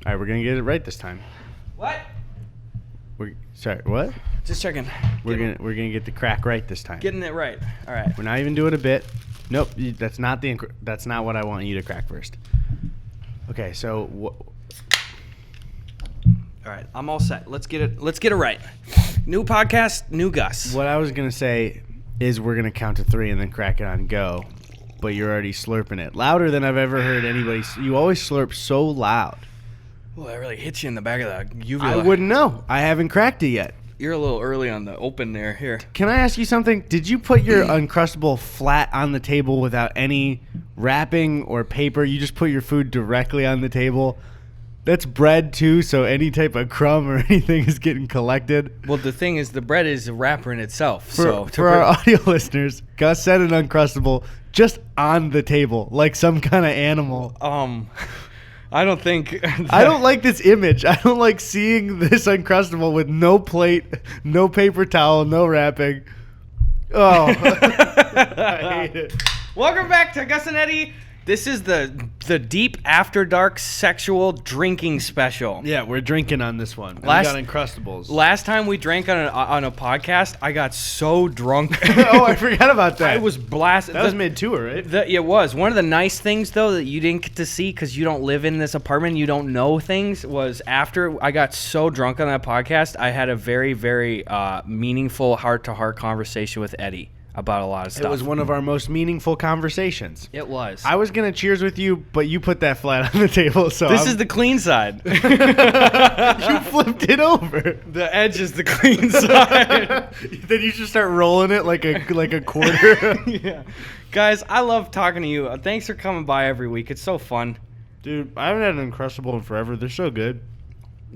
All right, we're gonna get it right this time. What? Sorry, what? Just checking. We're gonna get the crack right this time. Getting it right. All right. We're not even doing a bit. Nope, that's not what I want you to crack first. Okay, so All right, I'm all set. Let's get it right. New podcast, new Gus. what I was gonna say is we're gonna count to 3 and then crack it on go. But you're already slurping it louder than I've ever heard anybody. You always slurp so loud. Well, that really hits you in the back of the uvula. I wouldn't know. I haven't cracked it yet. You're a little early on the open there. Here. Can I ask you something? Did you put your Uncrustable flat on the table without any wrapping or paper? You just put your food directly on the table? That's bread, too, so any type of crumb or anything is getting collected. Well, the thing is, the bread is a wrapper in itself. For our audio listeners, Gus said an Uncrustable just on the table, like some kind of animal. I don't think... I don't like this image. I don't like seeing this Uncrustable with no plate, no paper towel, no wrapping. Oh, I hate it. Welcome back to Gus and Eddy. This is the deep after dark sexual drinking special. Yeah, we're drinking on this one. We got Uncrustables. Last time we drank on a podcast, I got so drunk. Oh, I forgot about that. I was blasted. That was mid-tour, right? It was. One of the nice things, though, that you didn't get to see because you don't live in this apartment, you don't know things, was after I got so drunk on that podcast, I had a very, very meaningful heart-to-heart conversation with Eddie about a lot of stuff. It was one of our most meaningful conversations. It was. I was going to cheers with you, but you put that flat on the table, so This is the clean side. You flipped it over. The edge is the clean side. Then you just start rolling it like a quarter. Yeah. Guys, I love talking to you. Thanks for coming by every week. It's so fun. Dude, I haven't had an Uncrustable in forever. They're so good.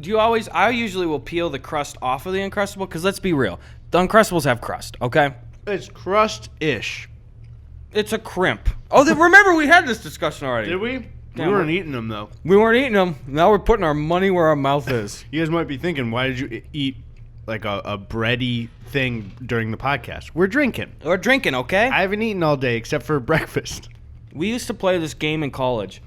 I usually will peel the crust off of the Uncrustable, because let's be real. The Uncrustables have crust, okay? It's crust-ish. It's a crimp. Oh, remember we had this discussion already. Did we? Yeah, We weren't eating them, though. We weren't eating them. Now we're putting our money where our mouth is. You guys might be thinking, why did you eat like a bready thing during the podcast? We're drinking. We're drinking, okay? I haven't eaten all day except for breakfast. We used to play this game in college,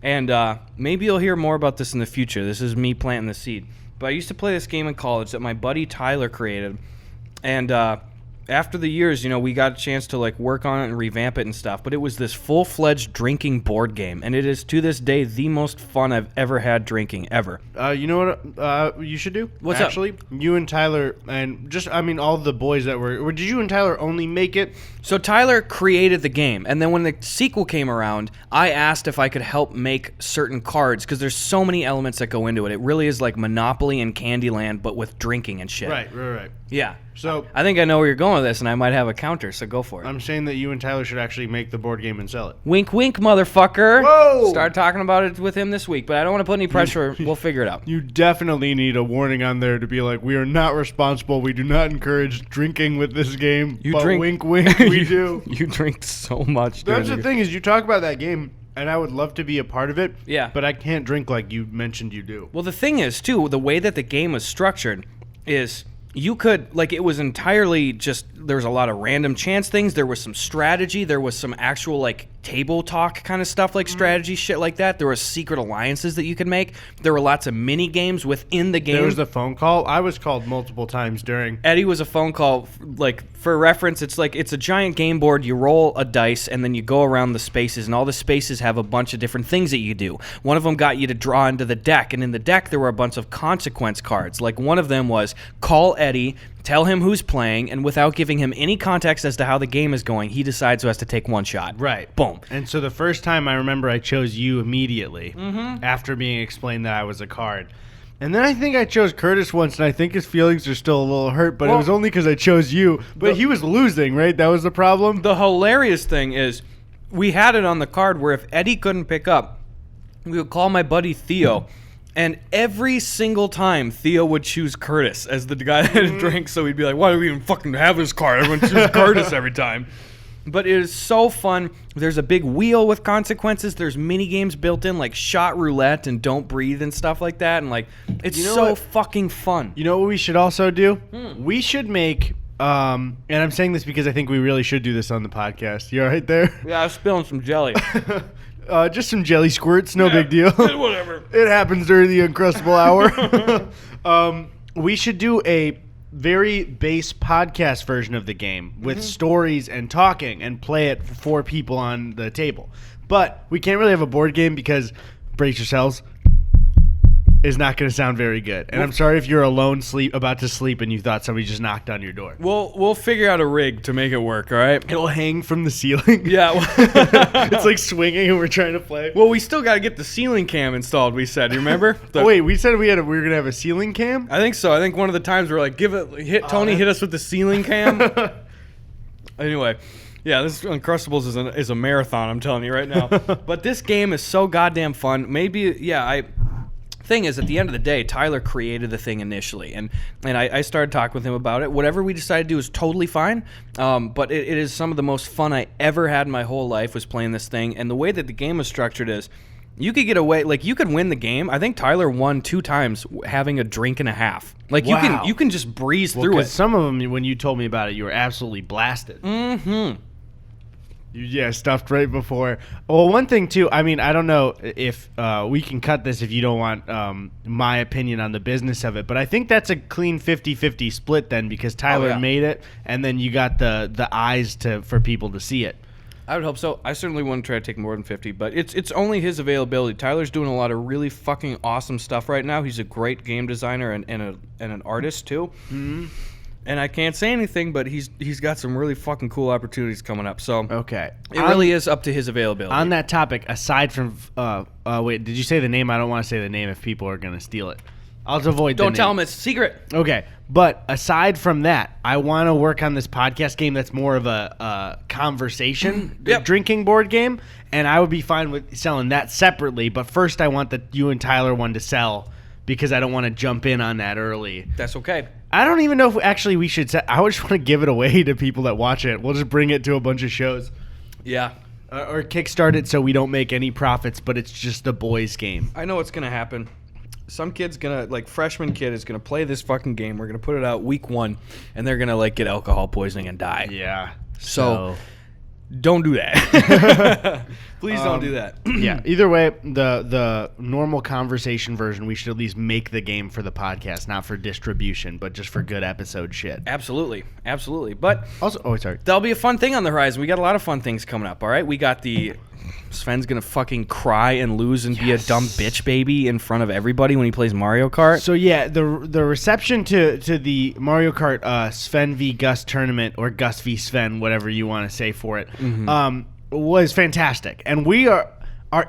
and maybe you'll hear more about this in the future. This is me planting the seed. But I used to play this game in college that my buddy Tyler created, and after the years, we got a chance to work on it and revamp it and stuff. But it was this full-fledged drinking board game, and it is to this day the most fun I've ever had drinking ever. You know what you should do? What's up? Actually, you and Tyler and all the boys that were. Did you and Tyler only make it? So Tyler created the game, and then when the sequel came around, I asked if I could help make certain cards because there's so many elements that go into it. It really is like Monopoly and Candyland, but with drinking and shit. Right. Yeah. So I think I know where you're going with this, and I might have a counter, so go for it. I'm saying that you and Tyler should actually make the board game and sell it. Wink, wink, motherfucker. Whoa! Start talking about it with him this week, but I don't want to put any pressure. We'll figure it out. You definitely need a warning on there to be like, we are not responsible. We do not encourage drinking with this game. You but drink. Wink, wink, we do. You drink so much. That's the thing is you talk about that game, and I would love to be a part of it. Yeah. But I can't drink like you mentioned you do. Well, the thing is, too, the way that the game was structured is you could, it was entirely just, there was a lot of random chance things. There was some strategy. There was some actual, table talk kind of stuff, strategy, shit like that. There was secret alliances that you could make. There were lots of mini games within the game. There was the phone call. I was called multiple times during. Eddie was a phone call. For reference, it's a giant game board. You roll a dice, and then you go around the spaces, and all the spaces have a bunch of different things that you do. One of them got you to draw into the deck, and in the deck there were a bunch of consequence cards. One of them was call Eddie, tell him who's playing, and without giving him any context as to how the game is going, he decides who has to take one shot. Right. Boom. And so the first time I remember I chose you immediately after being explained that I was a card. And then I think I chose Curtis once, and I think his feelings are still a little hurt, but it was only because I chose you. But he was losing, right? That was the problem? The hilarious thing is we had it on the card where if Eddie couldn't pick up, we would call my buddy Theo. And every single time, Theo would choose Curtis as the guy that had a drink. So he'd be like, why do we even fucking have this card? Everyone chooses Curtis every time. But it is so fun. There's a big wheel with consequences. There's mini games built in, like shot roulette and don't breathe and stuff like that. And it's fucking fun. You know what we should also do? We should make, and I'm saying this because I think we really should do this on the podcast. You all right there? Yeah, I was spilling some jelly. Just some jelly squirts, no big deal. Whatever. It happens during the Uncrustable hour. We should do a very base podcast version of the game with stories and talking and play it for 4 people on the table. But we can't really have a board game because, brace yourselves, is not going to sound very good. And I'm sorry if you're alone about to sleep and you thought somebody just knocked on your door. We'll figure out a rig to make it work, all right? It'll hang from the ceiling. Yeah. It's like swinging and we're trying to play. Well, we still got to get the ceiling cam installed, we said. You remember? Wait, we said we were going to have a ceiling cam? I think so. I think one of the times we're like, Tony hit us with the ceiling cam. Anyway. Yeah, this Uncrustables is a marathon, I'm telling you right now. But this game is so goddamn fun. Thing is, at the end of the day, Tyler created the thing initially, and I started talking with him about it. Whatever we decided to do is totally fine, but it is some of the most fun I ever had in my whole life was playing this thing. And the way that the game is structured is, you could get away, like you could win the game. I think Tyler won 2 times having a drink and a half. Like you can just breeze through it. Some of them, when you told me about it, you were absolutely blasted. Mm-hmm. Yeah, stuffed right before. Well, one thing, too, I mean, I don't know if we can cut this if you don't want my opinion on the business of it, but I think that's a clean 50-50 split then because Tyler made it, and then you got the eyes for people to see it. I would hope so. I certainly wouldn't try to take more than 50, but it's only his availability. Tyler's doing a lot of really fucking awesome stuff right now. He's a great game designer and an artist, too. Mm-hmm. And I can't say anything, but he's got some really fucking cool opportunities coming up. So okay, it really is up to his availability. On that topic, aside from wait, did you say the name? I don't want to say the name if people are gonna steal it. I'll just avoid. Don't tell them it's a secret. Okay, but aside from that, I want to work on this podcast game that's more of a conversation drinking board game, and I would be fine with selling that separately. But first, I want the you and Tyler one to sell because I don't want to jump in on that early. That's okay. I don't even know if actually we should I just want to give it away to people that watch it. We'll just bring it to a bunch of shows. Yeah. Or kickstart it so we don't make any profits, but it's just a boys' game. I know what's going to happen. Some kid's going to, like, freshman kid is going to play this fucking game. We're going to put it out week 1, and they're going to, like, get alcohol poisoning and die. Yeah. So don't do that. Please don't do that. Yeah. Either way, the normal conversation version, we should at least make the game for the podcast, not for distribution, but just for good episode shit. Absolutely. But also, sorry. There'll be a fun thing on the horizon. We got a lot of fun things coming up, all right? We got Sven's going to fucking cry and lose and be a dumb bitch baby in front of everybody when he plays Mario Kart. So, yeah, the reception to the Mario Kart Sven v. Gus tournament, or Gus v. Sven, whatever you want to say for it, was fantastic. And we are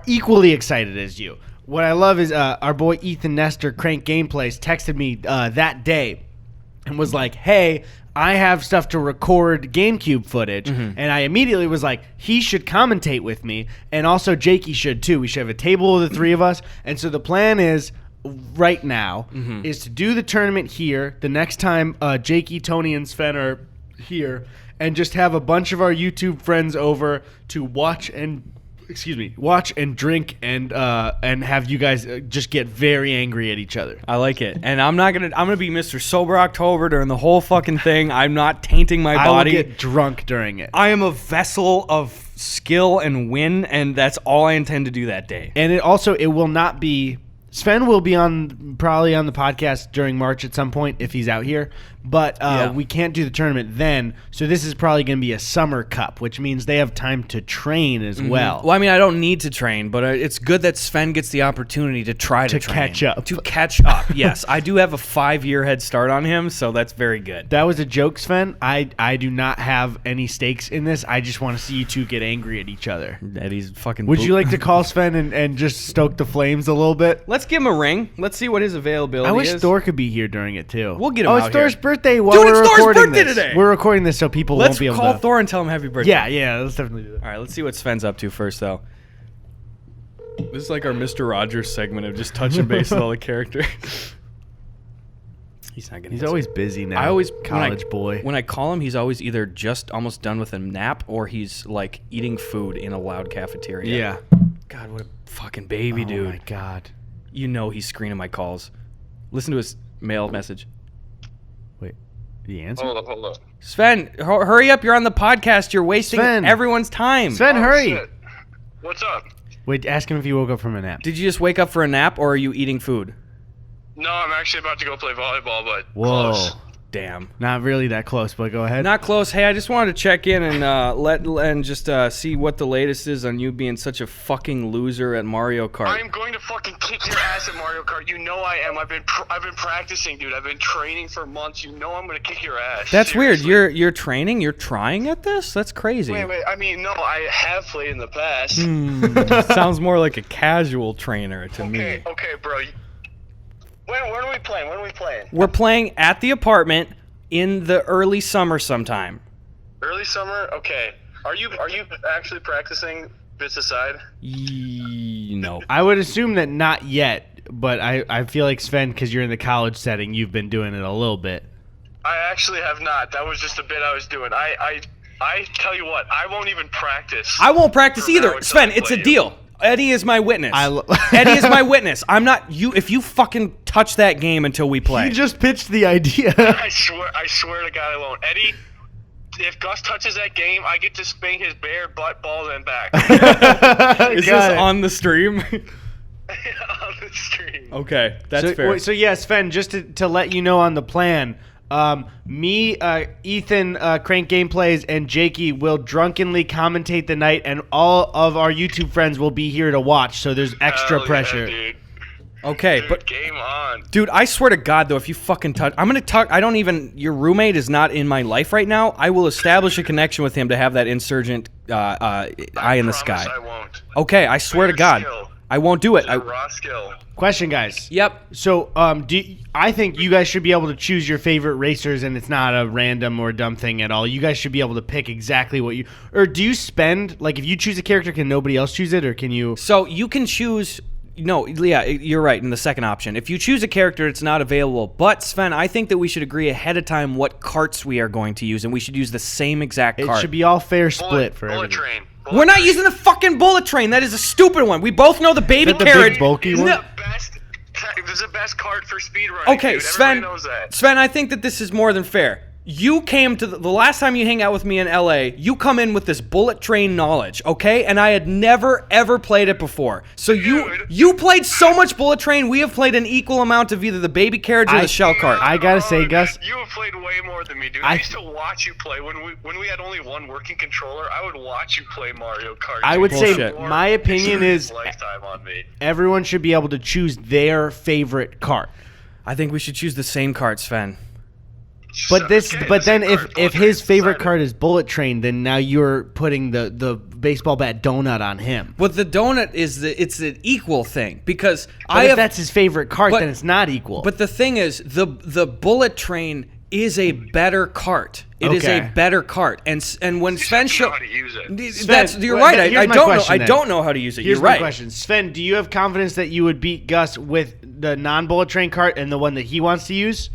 equally excited as you. What I love is our boy Ethan Nestor, Crank Gameplays, texted me that day and was like, hey, I have stuff to record GameCube footage. And I immediately was like, he should commentate with me. And also Jakey should too. We should have a table of the 3 of us. And so the plan is right now is to do the tournament here. The next time Jakey, Tony, and Sven are here, and just have a bunch of our YouTube friends over to watch and drink and have you guys just get very angry at each other. I like it. And I'm gonna be Mr. Sober October during the whole fucking thing. I'm not tainting my body. I will get drunk during it. I am a vessel of skill and win, and that's all I intend to do that day. And it will not be Sven will be probably on the podcast during March at some point if he's out here, but we can't do the tournament then. So this is probably going to be a summer cup, which means they have time to train as well. Well, I mean, I don't need to train, but it's good that Sven gets the opportunity to try to train. Catch up. To catch up, yes. I do have a 5-year head start on him, so that's very good. That was a joke, Sven. I do not have any stakes in this. I just want to see you two get angry at each other. Eddie's fucking. Would you like to call Sven and just stoke the flames a little bit? Let's give him a ring. Let's see what his availability is. I wish Thor could be here during it too. We'll get him out it's Thor's here. Birthday. Dude, it's Thor's birthday today. We're recording this so people won't be able to. Let's call Thor and tell him happy birthday. Yeah, let's definitely do that. All right, let's see what Sven's up to first, though. This is like our Mr. Rogers segment of just touching base with all the characters. He's not gonna. He's always busy now. College boy. When I call him, he's always either just almost done with a nap or he's like eating food in a loud cafeteria. Yeah. God, what a fucking baby, dude. Oh my God. You know he's screening my calls. Listen to his mail message. Wait, the answer? Hold up. Sven, hurry up. You're on the podcast. You're wasting everyone's time. Sven, hurry. Shit. What's up? Wait, ask him if he woke up from a nap. Did you just wake up for a nap, or are you eating food? No, I'm actually about to go play volleyball, but Whoa. close. Damn. Not really that close, but go ahead. Not close. Hey, I just wanted to check in and just see what the latest is on you being such a fucking loser at Mario Kart. I'm going to fucking kick your ass at Mario Kart. You know I am. I've been practicing, dude. I've been training for months. You know I'm going to kick your ass. That's Seriously. weird. You're training? You're trying at this? That's crazy. Wait. I mean, no, I have played in the past. Sounds more like a casual trainer to me. Okay, bro. When are we playing? We're playing at the apartment in the early summer sometime. Early summer? Okay. Are you actually practicing bits aside? No. I would assume that not yet, but I feel like Sven, because you're in the college setting, you've been doing it a little bit. I actually have not. That was just a bit I was doing. I tell you what, I won't even practice. I won't practice from now either. until Sven, I it's a play you. deal. Eddie is my witness. I Eddie is my witness. I'm not you. If you fucking touch that game until we play. He just pitched the idea. I swear to God I won't. Eddie, if Gus touches that game, I get to spank his bare butt, balls, and back. Is this Got it. on the stream? On the stream. Okay, that's fair. So yeah, Sven, just to let you know on the plan, me, Ethan, Crank Gameplays, and Jakey will drunkenly commentate the night, and all of our YouTube friends will be here to watch, so there's extra Hell pressure. Yeah, dude. Okay, Dude, but game on. dude, I swear to God, though, if you fucking touch, I'm gonna talk. I don't even. Your roommate is not in my life right now. I will establish a connection with him to have that insurgent eye in the promise sky. I won't. Okay, I swear to Bare God, skill. I won't do it. It's a raw skill. Question, guys. Yep. So, I think you guys should be able to choose your favorite racers, and it's not a random or dumb thing at all. You guys should be able to pick exactly what you... Or do you spend... Like, if you choose a character, can nobody else choose it, or can you... So you can choose. No, yeah, you're right in the second option. If you choose a character, it's not available. But, Sven, I think that we should agree ahead of time what carts we are going to use, and we should use the same exact It cart. should be all fair split for bullet everything. train. We're not using the fucking bullet train. That is a stupid one. We both know the baby Is that the carriage. big bulky one? No. This is the best cart for speedrunning. Okay, dude. Sven. Everybody knows that. Sven, I think that this is more than fair. You came to the last time you hang out with me in LA, you come in with this bullet train knowledge, okay? And I had never ever played it before. So Dude. you played so much bullet train, we have played an equal amount of either the baby carriage or the shell cart. I gotta say, Gus- You have played way more than me, dude. I- I used to watch you play when we had only one working controller. I would watch you play Mario Kart. I dude. would say Bullshit. my opinion is lifetime on me. everyone should be able to choose their favorite cart. I think we should choose the same cart, Sven. But Okay, then the if same cart, his bullet favorite train card is Bullet Train, then now you're putting the baseball bat donut on him. But the donut is it's an equal thing because But if that's his favorite cart, but- then it's not equal. But the thing is, the bullet train is a better cart. It is Okay. a better cart, and when Sven You know showed, how to use it. Sven, you're well, right. here's I my don't know. question I then. don't know how to use it. Here's You're my right. question. Sven, do you have confidence that you would beat Gus with the non-bullet train cart and the one that he wants to use?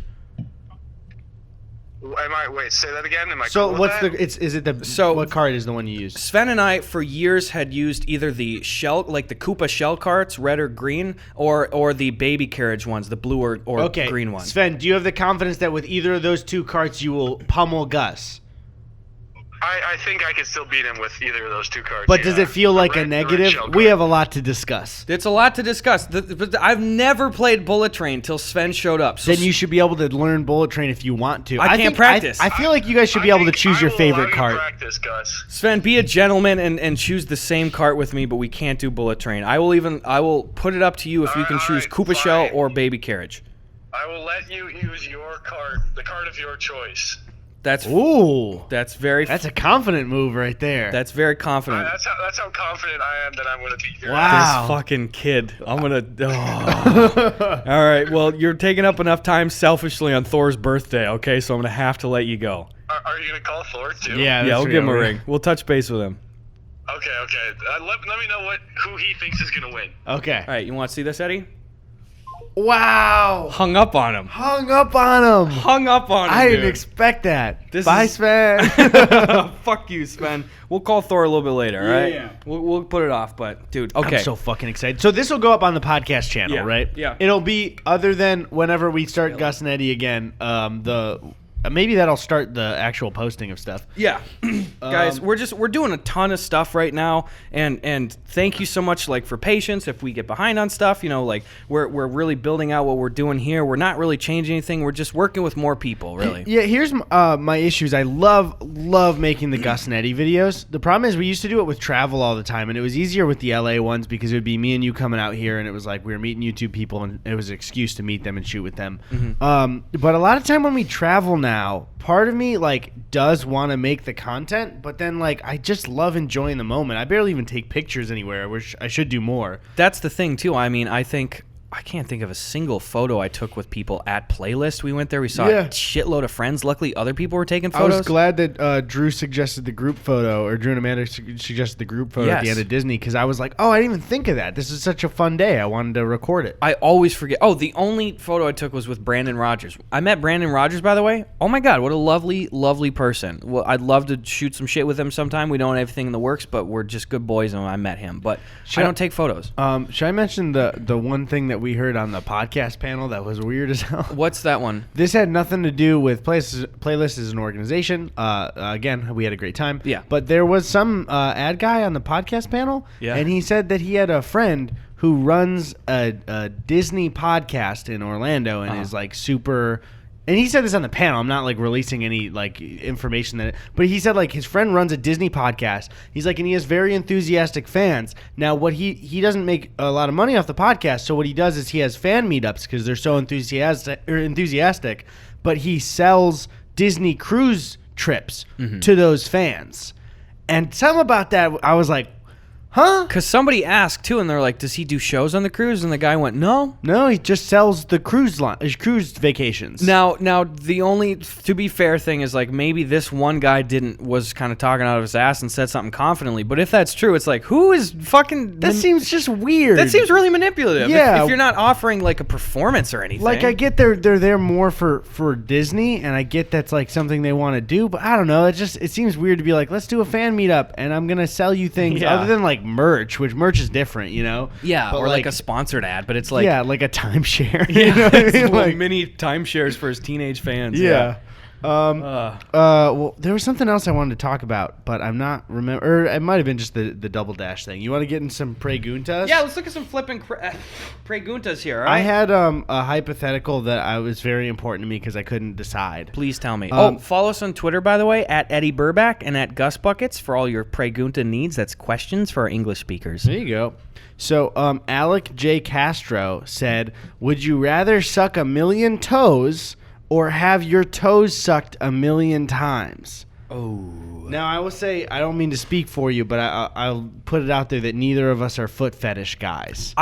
Wait, say that again? Am I So cool what's with the that? is it the So- what card is the one you use? Sven and I, for years, had used either the shell, like the Koopa shell carts, red or green, or the baby carriage ones, the blue or Okay, green ones. Sven, do you have the confidence that with either of those two carts you will pummel Gus? I think I could still beat him with either of those two cards. But does yeah. it feel The like a red negative? shell We card. have a lot to discuss. It's a lot to discuss. But I've never played Bullet Train till Sven showed up. So Then you should be able to learn Bullet Train if you want to. I can't think- practice. I feel like you guys should be able to choose your favorite cart. Practice, Gus. Sven, be a gentleman and choose the same cart with me, but we can't do Bullet Train. I will put it up to you if you can choose Alright, Koopa shell fine. or baby carriage. I will let you use your cart, the cart of your choice. That's Ooh, that's very that's a confident move right there. that's very confident. That's how confident I am that I'm going to beat your Wow. ass. This fucking kid. I'm gonna. Oh. All right. Well, you're taking up enough time selfishly on Thor's birthday. Okay, so I'm gonna have to let you go. Are you going to call Thor too? Yeah, Yeah, we'll give him a real. ring. We'll touch base with him. Okay. Let me know who he thinks is going to win. Okay. All right. You want to see this, Eddie? Wow. Hung up on him. Hung up on him. Hung up on him. I didn't dude. expect that. This Bye, is- Sven. Fuck you, Sven. We'll call Thor a little bit later, all right? Yeah. We'll put it off, but dude, okay. I'm so fucking excited. So this will go up on the podcast channel, Yeah, right? yeah. It'll be other than whenever we start Gus and Eddy again. maybe that'll start the actual posting of stuff. Yeah, guys, we're doing a ton of stuff right now, and thank you so much for patience if we get behind on stuff. We're really building out what we're doing here. We're not really changing anything. We're just working with more people, really. Yeah, here's my issues. I love making the Gus and Eddy videos. The problem is we used to do it with travel all the time, and it was easier with the LA ones because it would be me and you coming out here, and it was like we were meeting YouTube people, and it was an excuse to meet them and shoot with them. But a lot of time when we travel now, part of me does want to make the content, but then I just love enjoying the moment. I barely even take pictures anywhere, which I should do more. That's the thing too. I mean, I can't think of a single photo I took with people at Playlist. We went there. We saw a shitload of friends. Luckily, other people were taking photos. I was glad that Drew suggested the group photo, or Drew and Amanda suggested the group photo at the end of Disney, because I was like, oh, I didn't even think of that. This is such a fun day. I wanted to record it. I always forget. Oh, the only photo I took was with Brandon Rogers. I met Brandon Rogers, by the way. Oh, my God. What a lovely, lovely person. Well, I'd love to shoot some shit with him sometime. We don't have everything in the works, but we're just good boys, and I met him. But I don't take photos. Should I mention the one thing that we heard on the podcast panel that was weird as hell? What's that one? This had nothing to do with Playlist as an organization. Again, we had a great time. Yeah. But there was some ad guy on the podcast panel, and he said that he had a friend who runs a Disney podcast in Orlando and is super... And he said this on the panel. I'm not releasing any information that, but he said his friend runs a Disney podcast. He's and he has very enthusiastic fans. Now, what he doesn't make a lot of money off the podcast. So what he does is he has fan meetups because they're so enthusiastic. But he sells Disney cruise trips to those fans. And something about that, I was like, huh? Because somebody asked too, and they're like, "Does he do shows on the cruise?" And the guy went, "No, he just sells the cruise vacations." Now, the only to be fair thing is maybe this one guy was kind of talking out of his ass and said something confidently. But if that's true, it's who is fucking? That seems just weird. That seems really manipulative. Yeah, if you're not offering a performance or anything. I get they're there more for Disney, and I get that's something they want to do. But I don't know. It seems weird to be let's do a fan meetup, and I'm gonna sell you things other than merch, which merch is different, Yeah, but or a sponsored ad, but it's a timeshare. It's mini timeshares for his teenage fans. Yeah. Well, there was something else I wanted to talk about, but I'm not remember. Or it might have been just the double dash thing. You want to get in some preguntas? Yeah, let's look at some flipping preguntas here. All right? I had a hypothetical that was very important to me because I couldn't decide. Please tell me. Follow us on Twitter, by the way, at Eddie Burback and at Gus Buckets for all your pregunta needs. That's questions for our English speakers. There you go. So, Alec J. Castro said, "Would you rather suck 1,000,000 toes or have your toes sucked 1,000,000 times?" Oh. Now, I will say, I don't mean to speak for you, but I'll put it out there that neither of us are foot fetish guys.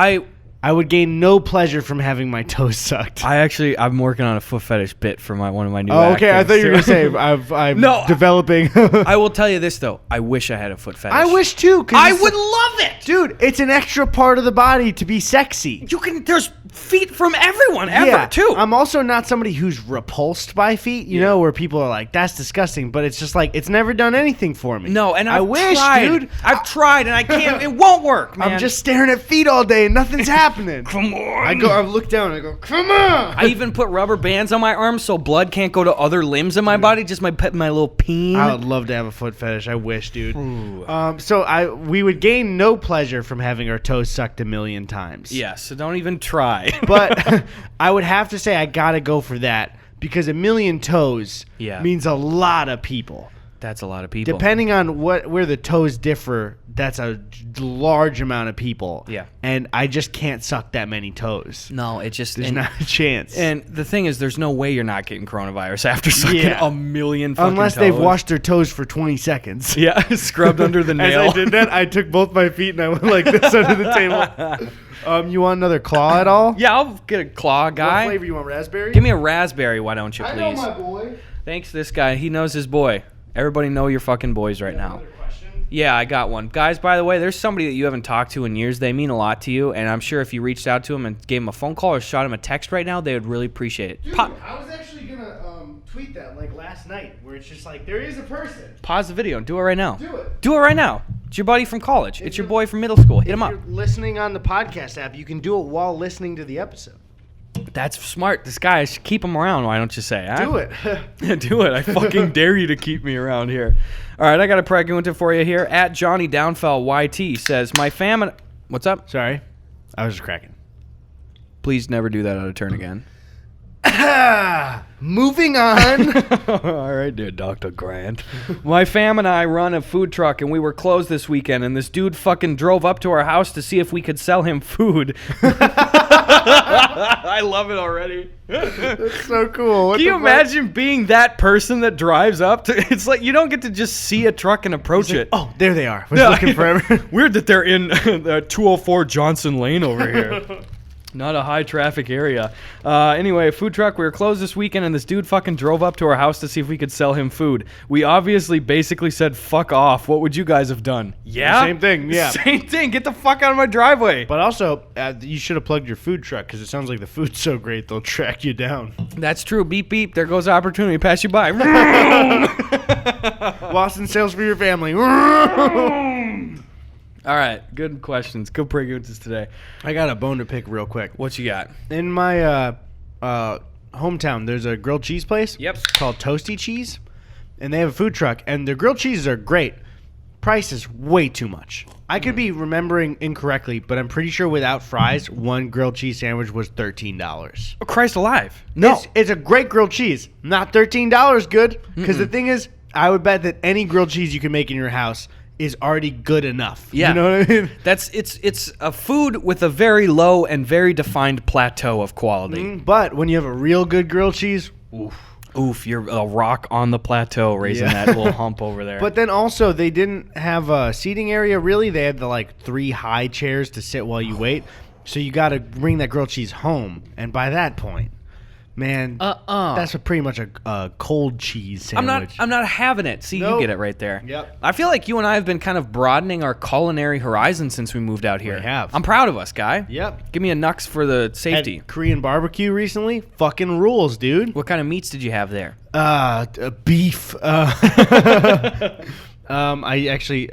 I would gain no pleasure from having my toes sucked. I'm working on a foot fetish bit for one of my new okay. I thought you were going to say I'm developing. I will tell you this, though. I wish I had a foot fetish. I wish, too. I would love it. Dude, it's an extra part of the body to be sexy. There's feet from everyone ever, too. I'm also not somebody who's repulsed by feet, you know, where people are like, that's disgusting. But it's just it's never done anything for me. No, and I wish, dude. I've tried, and I can't. It won't work, man. I'm just staring at feet all day, and nothing's happening. Come on. I look down, and I go, come on. I even put rubber bands on my arms so blood can't go to other limbs in my body, just my little peen. I would love to have a foot fetish. I wish, dude. So we would gain no pleasure from having our toes sucked 1,000,000 times. Yeah, so don't even try. But I would have to say I got to go for that because 1,000,000 toes means a lot of people. That's a lot of people. Depending on where the toes differ, that's a large amount of people. Yeah. And I just can't suck that many toes. No, there's not a chance. And the thing is, there's no way you're not getting coronavirus after sucking 1,000,000 fucking Unless toes. they've washed their toes for 20 seconds. Yeah, scrubbed under the nail. As I did that, I took both my feet and I went like this under the table. You want another claw at all? Yeah, I'll get a claw, guy. What flavor you want? Raspberry? Give me a raspberry, why don't you, please? I know my boy. Thanks, this guy. He knows his boy. Everybody know your fucking boys right now. Yeah, I got one. Guys, by the way, there's somebody that you haven't talked to in years. They mean a lot to you, and I'm sure if you reached out to them and gave them a phone call or shot them a text right now, they would really appreciate it. Dude, I was actually going to tweet that last night, where it's just there is a person. Pause the video and do it right now. Do it. Do it right now. It's your buddy from college. It's your boy from middle school. Hit him up. If you're listening on the podcast app, you can do it while listening to the episode. That's smart. This guy, I should keep him around. Why don't you say? Huh? Do it. Do it. I fucking dare you to keep me around here. All right, I got a pregnant for you here. At Johnny Downfell YT says, my family... What's up? Sorry. I was just cracking. Please never do that out of turn again. Moving on. All right, dude, Dr. Grant. My fam and I run a food truck, and we were closed this weekend, and this dude fucking drove up to our house to see if we could sell him food. I love it already. That's so cool. Can you imagine being that person that drives up to? It's like you don't get to just see a truck and approach it. Oh, there they are. Was looking forever. Weird that they're in 204 Johnson Lane over here. Not a high traffic area. Anyway, food truck. We were closed this weekend, and this dude fucking drove up to our house to see if we could sell him food. We obviously basically said, fuck off. What would you guys have done? Yeah? Same thing, yeah. Same thing. Get the fuck out of my driveway. But also, you should have plugged your food truck because it sounds like the food's so great they'll track you down. That's true. Beep, beep. There goes opportunity. Pass you by. Lost in sales for your family. All right. Good questions. Good pregnancies today. I got a bone to pick real quick. What you got? In my hometown, there's a grilled cheese place. Yep. Called Toasty Cheese. And they have a food truck. And their grilled cheeses are great. Price is way too much. I could be remembering incorrectly, but I'm pretty sure without fries, one grilled cheese sandwich was $13. Oh, Christ alive. No. It's a great grilled cheese. Not $13 good. Because the thing is, I would bet that any grilled cheese you can make in your house is already good enough. Yeah. You know what I mean? It's a food with a very low and very defined plateau of quality. But when you have a real good grilled cheese, Oof, you're a rock on the plateau raising that little hump over there. But then also they didn't have a seating area really. They had the 3 high chairs to sit while you wait. So you got to bring that grilled cheese home. And by that point, man, that's pretty much a cold cheese sandwich. I'm not having it. See, Nope. you get it right there. Yep. I feel like you and I have been kind of broadening our culinary horizon since we moved out here. We have. I'm proud of us, guy. Yep. Give me a nux for the safety. Had Korean barbecue recently. Fucking rules, dude. What kind of meats did you have there? Beef. I actually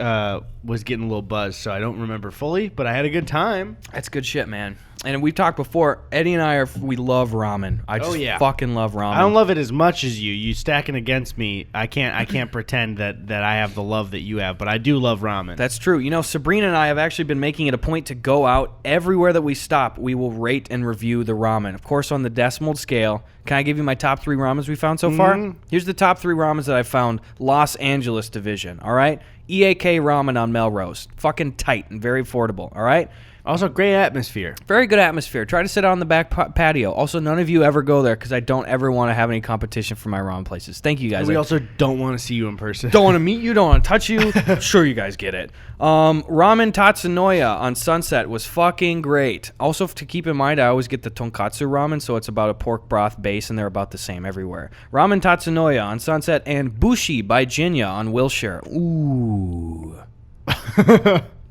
was getting a little buzzed, so I don't remember fully, but I had a good time. That's good shit, man. And we've talked before. Eddie and I we love ramen. I just fucking love ramen. I don't love it as much as you. You stacking against me. I can't pretend that I have the love that you have, but I do love ramen. That's true. You know, Sabrina and I have actually been making it a point to go out everywhere that we stop. We will rate and review the ramen. Of course, on the decimal scale. Can I give you my top 3 ramens we found so far? Here's the top 3 ramens that I found. Los Angeles division. All right. EAK ramen on Melrose. Fucking tight and very affordable. All right. Also, great atmosphere. Very good atmosphere. Try to sit out on the back patio. Also, none of you ever go there because I don't ever want to have any competition for my ramen places. Thank you, guys. We also don't want to see you in person. Don't want to meet you. Don't want to touch you. Sure, you guys get it. Ramen Tatsunoya on Sunset was fucking great. Also, to keep in mind, I always get the tonkatsu ramen, so it's about a pork broth base, and they're about the same everywhere. Ramen Tatsunoya on Sunset and Bushi by Jinya on Wilshire. Ooh.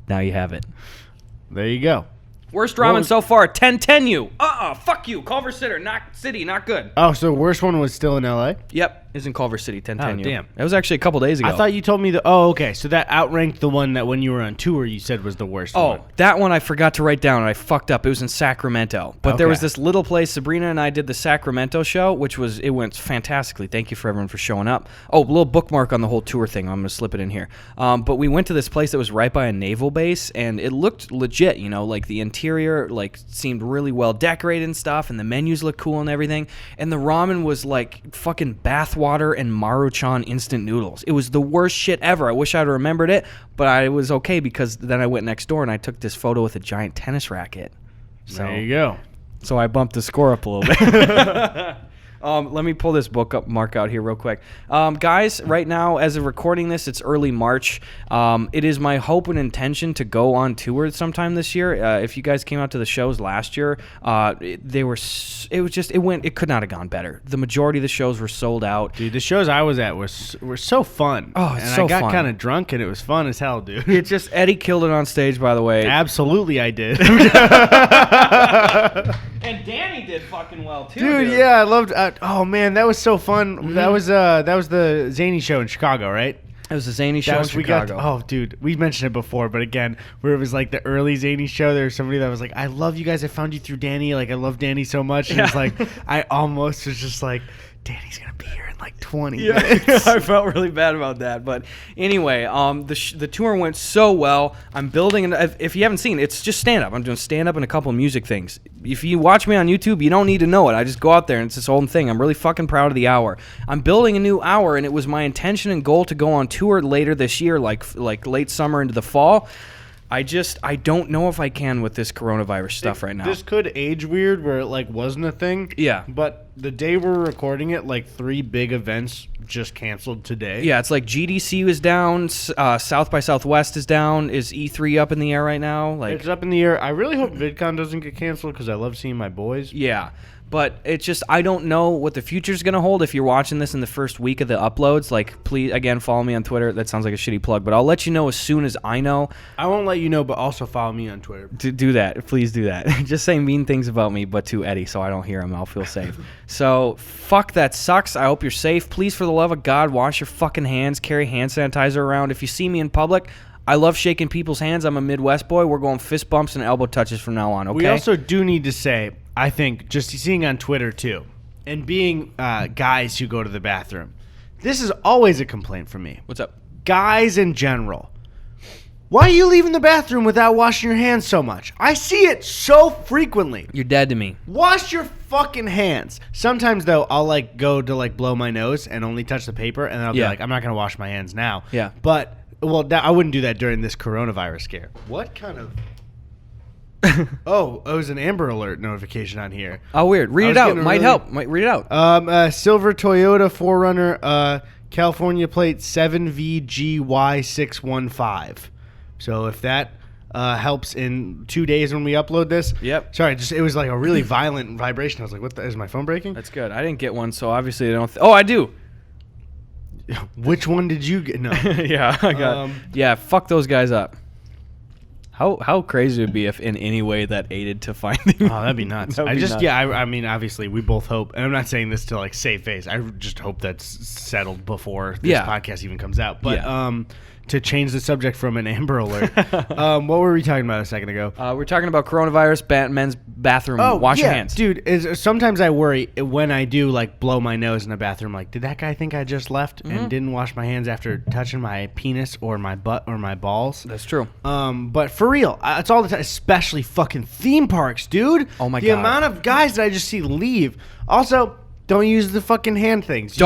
Now you have it. There you go. Worst ramen so far, 10-10 you. Fuck you. Culver City, not good. Oh, so the worst one was still in L.A.? Yep, is in Culver City, 10-10 you. Damn. That was actually a couple days ago. I thought you told me that. Oh, okay. So that outranked the one that when you were on tour you said was the worst one. Oh, that one I forgot to write down and I fucked up. It was in Sacramento. But there was this little place, Sabrina and I did the Sacramento show, it went fantastically. Thank you for everyone for showing up. Oh, a little bookmark on the whole tour thing. I'm going to slip it in here. But we went to this place that was right by a naval base and it looked legit, you know, like the interior seemed really well decorated and stuff and the menus looked cool and everything. And the ramen was like fucking bathwater and Maruchan instant noodles. It was the worst shit ever. I wish I'd remembered it, but I was okay because then I went next door and I took this photo with a giant tennis racket. So, there you go. So I bumped the score up a little bit. Let me pull this bookmark out here real quick. Guys, right now, as of recording this, it's early March. It is my hope and intention to go on tour sometime this year. If you guys came out to the shows last year, it could not have gone better. The majority of the shows were sold out. Dude, the shows I was at were so fun. Oh, it's and so I got fun. kind of drunk and it was fun as hell, dude. Eddie killed it on stage, by the way. Absolutely, I did. And Danny did fucking well too, dude. Yeah, I loved. Oh man, that was so fun. Mm-hmm. That was the Zany show in Chicago, right? It was a zany show That in was, Chicago. oh, dude, we mentioned it before, but again, where it was like the early zany show, there was somebody that was like, I love you guys. I found you through Danny. Like, I love Danny so much. And it's like, I almost was just like, Danny's going to be here in like 20 minutes. I felt really bad about that. But anyway, the tour went so well. I'm building, if you haven't seen, it's just stand-up. I'm doing stand-up and a couple of music things. If you watch me on YouTube, you don't need to know it. I just go out there and it's this whole thing. I'm really fucking proud of the hour. I'm building a new hour, and it was my intention and goal to go on tour later this year, like late summer into the fall. I don't know if I can with this coronavirus stuff right now. This could age weird where it like wasn't a thing. Yeah. But the day we're recording it, like 3 big events just canceled today. Yeah, it's like GDC was down, South by Southwest is down. Is E3 up in the air right now? Like, It's up in the air. I really hope VidCon doesn't get canceled because I love seeing my boys. yeah. But it's just, I don't know what the future's going to hold. If you're watching this in the first week of the uploads, like, please, again, follow me on Twitter. That sounds like a shitty plug, but I'll let you know as soon as I know. I won't let you know, but also follow me on Twitter. Do that. Please do that. Just say mean things about me, but to Eddie, so I don't hear him. I'll feel safe. So, fuck, that sucks. I hope you're safe. Please, for the love of God, wash your fucking hands. Carry hand sanitizer around. If you see me in public, I love shaking people's hands. I'm a Midwest boy. We're going fist bumps and elbow touches from now on, okay? We also do need to say, I think, just seeing on Twitter too, and being guys who go to the bathroom, this is always a complaint from me. What's up? Guys in general. Why are you leaving the bathroom without washing your hands so much? I see it so frequently. You're dead to me. Wash your fucking hands. Sometimes, though, I'll, like, go to, like, blow my nose and only touch the paper, and then I'll be like, I'm not going to wash my hands now. Yeah. But, well, I wouldn't do that during this coronavirus scare. What kind of... Oh, it was an Amber Alert notification on here. Oh, weird. Read it out. Might help. Might read it out. Silver Toyota 4Runner, California plate 7VGY615. So if that helps in 2 days when we upload this. Yep. Sorry, it was like a really violent vibration. I was like, "What is my phone breaking?" That's good. I didn't get one, so obviously I don't. Oh, I do. Which one did you get? No. Yeah, I got. Yeah, fuck those guys up. How crazy would it be if in any way that aided to finding? Oh, that'd be nuts. I mean, obviously, we both hope, and I'm not saying this to like save face. I just hope that's settled before this podcast even comes out. But to change the subject from an Amber Alert, what were we talking about a second ago? We're talking about coronavirus, men's bathroom. Wash your hands, dude. Sometimes I worry when I do like blow my nose in the bathroom. Like, did that guy think I just left and didn't wash my hands after touching my penis or my butt or my balls? That's true. But for real, it's all the time, especially fucking theme parks, dude. Oh my God. The amount of guys that I just see leave. Also, don't use the fucking hand things.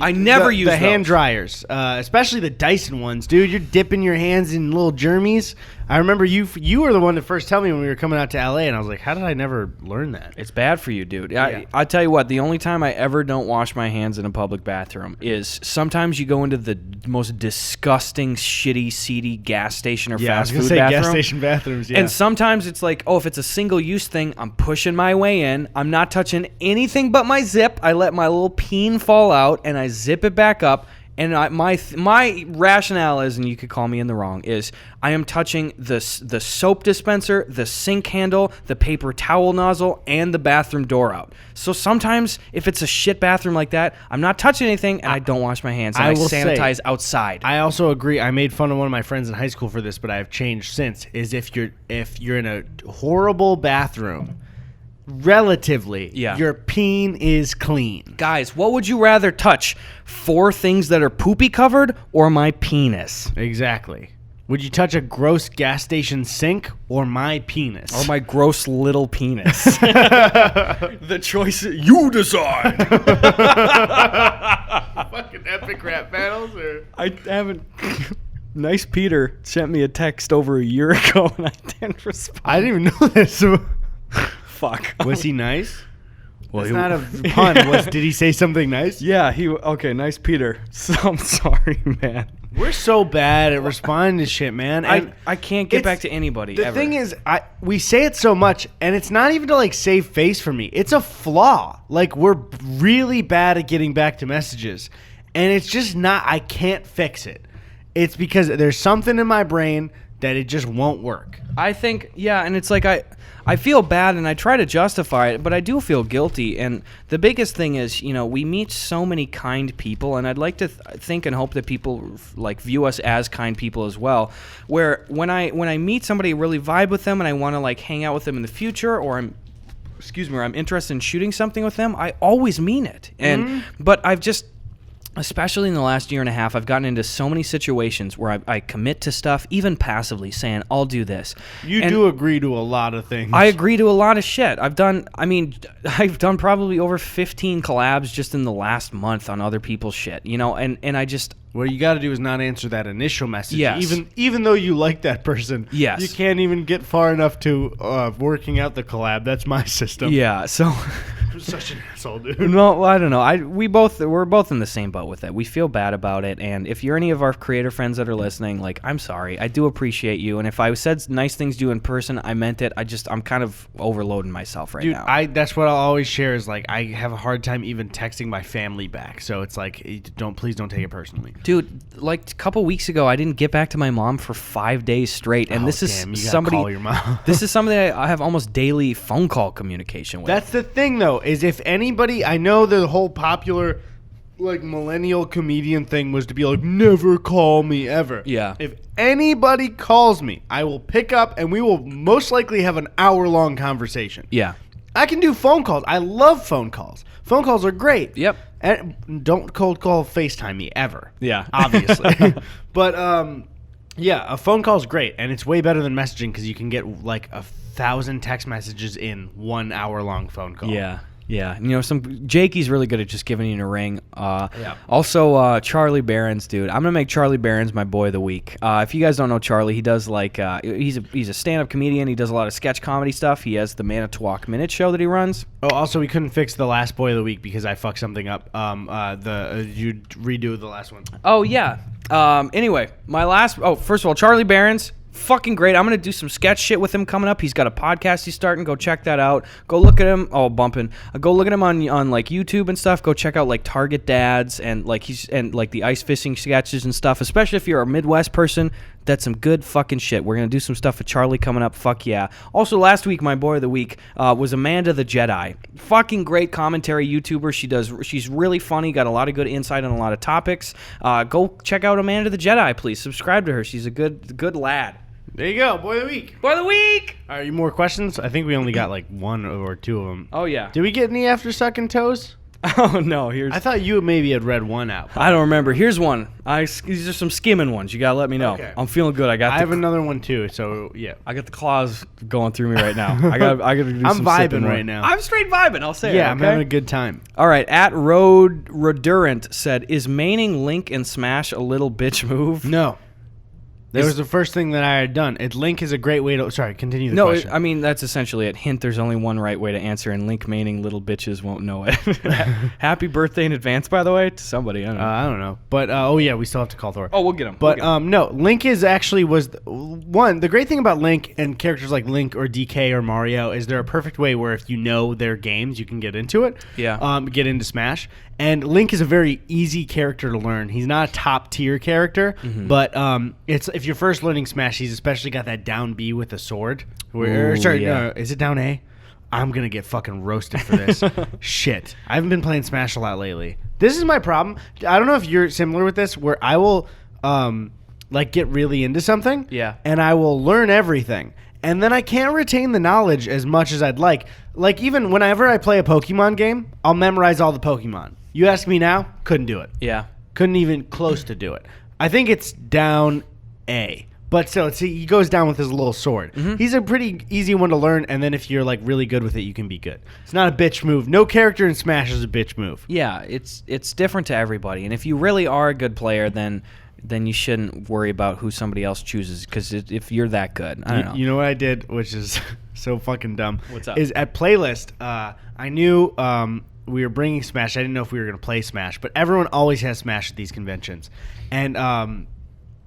I never use the hand those. dryers, especially the Dyson ones, dude. You're dipping your hands in little germies. I remember you were the one to first tell me when we were coming out to LA, and I was like, how did I never learn that? It's bad for you, dude. Yeah. I tell you what, the only time I ever don't wash my hands in a public bathroom is sometimes you go into the most disgusting, shitty, seedy gas station or fast food bathroom. Gas station bathrooms, yeah. And sometimes it's like, if it's a single-use thing, I'm pushing my way in. I'm not touching anything but my zip. I let my little peen fall out, and I zip it back up. And my rationale is, and you could call me in the wrong, is I am touching the soap dispenser, the sink handle, the paper towel nozzle, and the bathroom door out. So sometimes if it's a shit bathroom like that, I'm not touching anything, and I don't wash my hands, and I sanitize outside. I also agree. I made fun of one of my friends in high school for this, but I've changed since. Is if you're in a horrible bathroom, relatively, your peen is clean. Guys, what would you rather touch? 4 things that are poopy covered or my penis? Exactly. Would you touch a gross gas station sink or my penis? Or my gross little penis? The choice, you decide. Fucking epic rap battles, or I haven't. Nice Peter sent me a text over a year ago and I didn't respond. I didn't even know this. Fuck. Was he nice? Well, it's not a pun. Did he say something nice? Yeah, okay, nice Peter. So, I'm sorry, man. We're so bad at responding to shit, man. And I can't get back to anybody the ever. thing is, we say it so much, and it's not even to like save face for me. It's a flaw. Like, we're really bad at getting back to messages, and it's just not. I can't fix it. It's because there's something in my brain that it just won't work. I think, yeah, and it's like I feel bad and I try to justify it, but I do feel guilty. And the biggest thing is, we meet so many kind people, and I'd like to think and hope that people like view us as kind people as well. Where when I meet somebody, really vibe with them, and I want to like hang out with them in the future, or I'm interested in shooting something with them, I always mean it. And but I've just, especially in the last year and a half, I've gotten into so many situations where I commit to stuff, even passively, saying, I'll do this. You do agree to a lot of things. I agree to a lot of shit. I've done probably over 15 collabs just in the last month on other people's shit, and I just... What you got to do is not answer that initial message. Yes. Even though you like that person. Yes. You can't even get far enough to working out the collab. That's my system. Yeah, so... I'm such an asshole, dude. No, I don't know. We're both in the same boat with it. We feel bad about it, and if you're any of our creator friends that are listening, like, I'm sorry. I do appreciate you, and if I said nice things to you in person, I meant it. I'm kind of overloading myself right now. Dude, that's what I'll always share is, like, I have a hard time even texting my family back, so it's like, please don't take it personally. Dude, like a couple weeks ago, I didn't get back to my mom for 5 days straight, and this is somebody. Call your mom. This is somebody I have almost daily phone call communication with. That's the thing, though, is if anybody, I know the whole popular, like, millennial comedian thing was to be like, never call me ever. Yeah. If anybody calls me, I will pick up, and we will most likely have an hour-long conversation. Yeah. I can do phone calls. I love phone calls. Phone calls are great. Yep. And don't cold call FaceTime me ever. Yeah. Obviously. But, yeah, a phone call is great, and it's way better than messaging because you can get, like, 1,000 text messages in 1 hour-long phone call. Yeah. Yeah, Jakey's really good at just giving you a ring. Also, Charlie Barons, dude. I'm gonna make Charlie Barons my boy of the week. If you guys don't know Charlie, he does like he's a stand-up comedian. He does a lot of sketch comedy stuff. He has the Manitowoc Minute show that he runs. Oh, also we couldn't fix the last boy of the week because I fucked something up. You redo the last one. Oh yeah. Anyway, first of all, Charlie Barons. Fucking great. I'm going to do some sketch shit with him coming up. He's got a podcast he's starting. Go check that out. Go look at him. Oh, bumping. Go look at him on like YouTube and stuff. Go check out like Target Dads and like the ice fishing sketches and stuff. Especially if you're a Midwest person, that's some good fucking shit. We're going to do some stuff with Charlie coming up. Fuck yeah. Also, last week, my boy of the week was Amanda the Jedi. Fucking great commentary YouTuber. She's really funny. Got a lot of good insight on a lot of topics. Go check out Amanda the Jedi, please. Subscribe to her. She's a good lad. There you go, boy of the week. Boy of the week! Are you more questions? I think we only got like one or two of them. Oh, yeah. Did we get any after sucking toes? Oh, no. I thought you maybe had read one out. I don't remember. Here's one. These are some skimming ones. You got to let me know. Okay. I'm feeling good. I have another one, too, so yeah. I got the claws going through me right now. I got to do I'm some vibing right now. I'm straight vibing. I'll say it. Yeah, I'm having a good time. All right. At Rodurant said, is maining Link and Smash a little bitch move? No. That was the first thing that I had done. Link is a great way to... Sorry, continue the question. I mean, that's essentially it. Hint, there's only one right way to answer, and Link maining little bitches won't know it. Happy birthday in advance, by the way, to somebody. I don't know. But, oh, yeah, we still have to call Thor. Oh, we'll get him. But, no, Link is actually the great thing about Link and characters like Link or DK or Mario is they're a perfect way where if you know their games, you can get into it. Yeah. Get into Smash. And Link is a very easy character to learn. He's not a top tier character, but if you're first learning Smash, he's especially got that down B with a sword. Is it down A? I'm gonna get fucking roasted for this. Shit, I haven't been playing Smash a lot lately. This is my problem. I don't know if you're similar with this, where I will get really into something, and I will learn everything. And then I can't retain the knowledge as much as I'd like. Like, even whenever I play a Pokemon game, I'll memorize all the Pokemon. You ask me now, couldn't do it. Yeah. Couldn't even close to do it. I think it's down A. But still, he goes down with his little sword. Mm-hmm. He's a pretty easy one to learn, and then if you're, like, really good with it, you can be good. It's not a bitch move. No character in Smash is a bitch move. Yeah, it's different to everybody. And if you really are a good player, then you shouldn't worry about who somebody else chooses, because if you're that good, I don't know. You know what I did, which is so fucking dumb? What's up? Is at Playlist, I knew we were bringing Smash. I didn't know if we were going to play Smash, but everyone always has Smash at these conventions. And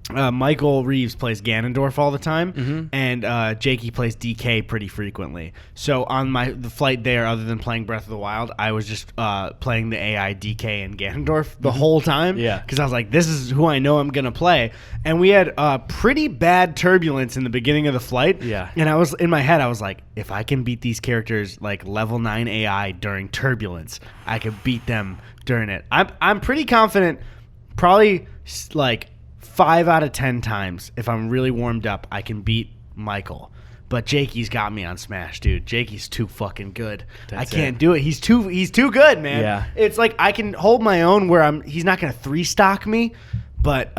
Michael Reeves plays Ganondorf all the time, Mm-hmm. and Jakey plays DK pretty frequently. So on the flight there, other than playing Breath of the Wild, I was just playing the AI DK and Ganondorf the whole time. Yeah. Because I was like, this is who I know I'm going to play. And we had pretty bad turbulence in the beginning of the flight. Yeah. And I was in my head, I was like, if I can beat these characters like level 9 AI during turbulence, I could beat them during it. I'm pretty confident, probably like 5 out of 10 times, if I'm really warmed up, I can beat Michael. But Jakey's got me on Smash, dude. Jakey's too fucking good. I can't do it. He's too good, man. Yeah. It's like I can hold my own where he's not going to 3-stock me, but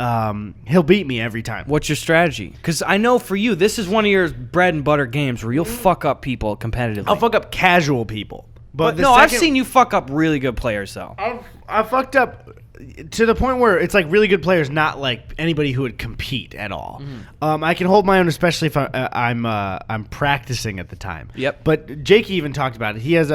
he'll beat me every time. What's your strategy? Because I know for you, this is one of your bread and butter games where you'll fuck up people competitively. I'll fuck up casual people. But no, I've seen you fuck up really good players, though. I fucked up to the point where it's like really good players, not like anybody who would compete at all. I can hold my own, especially if I'm practicing at the time. Yep. But Jakey even talked about it. He has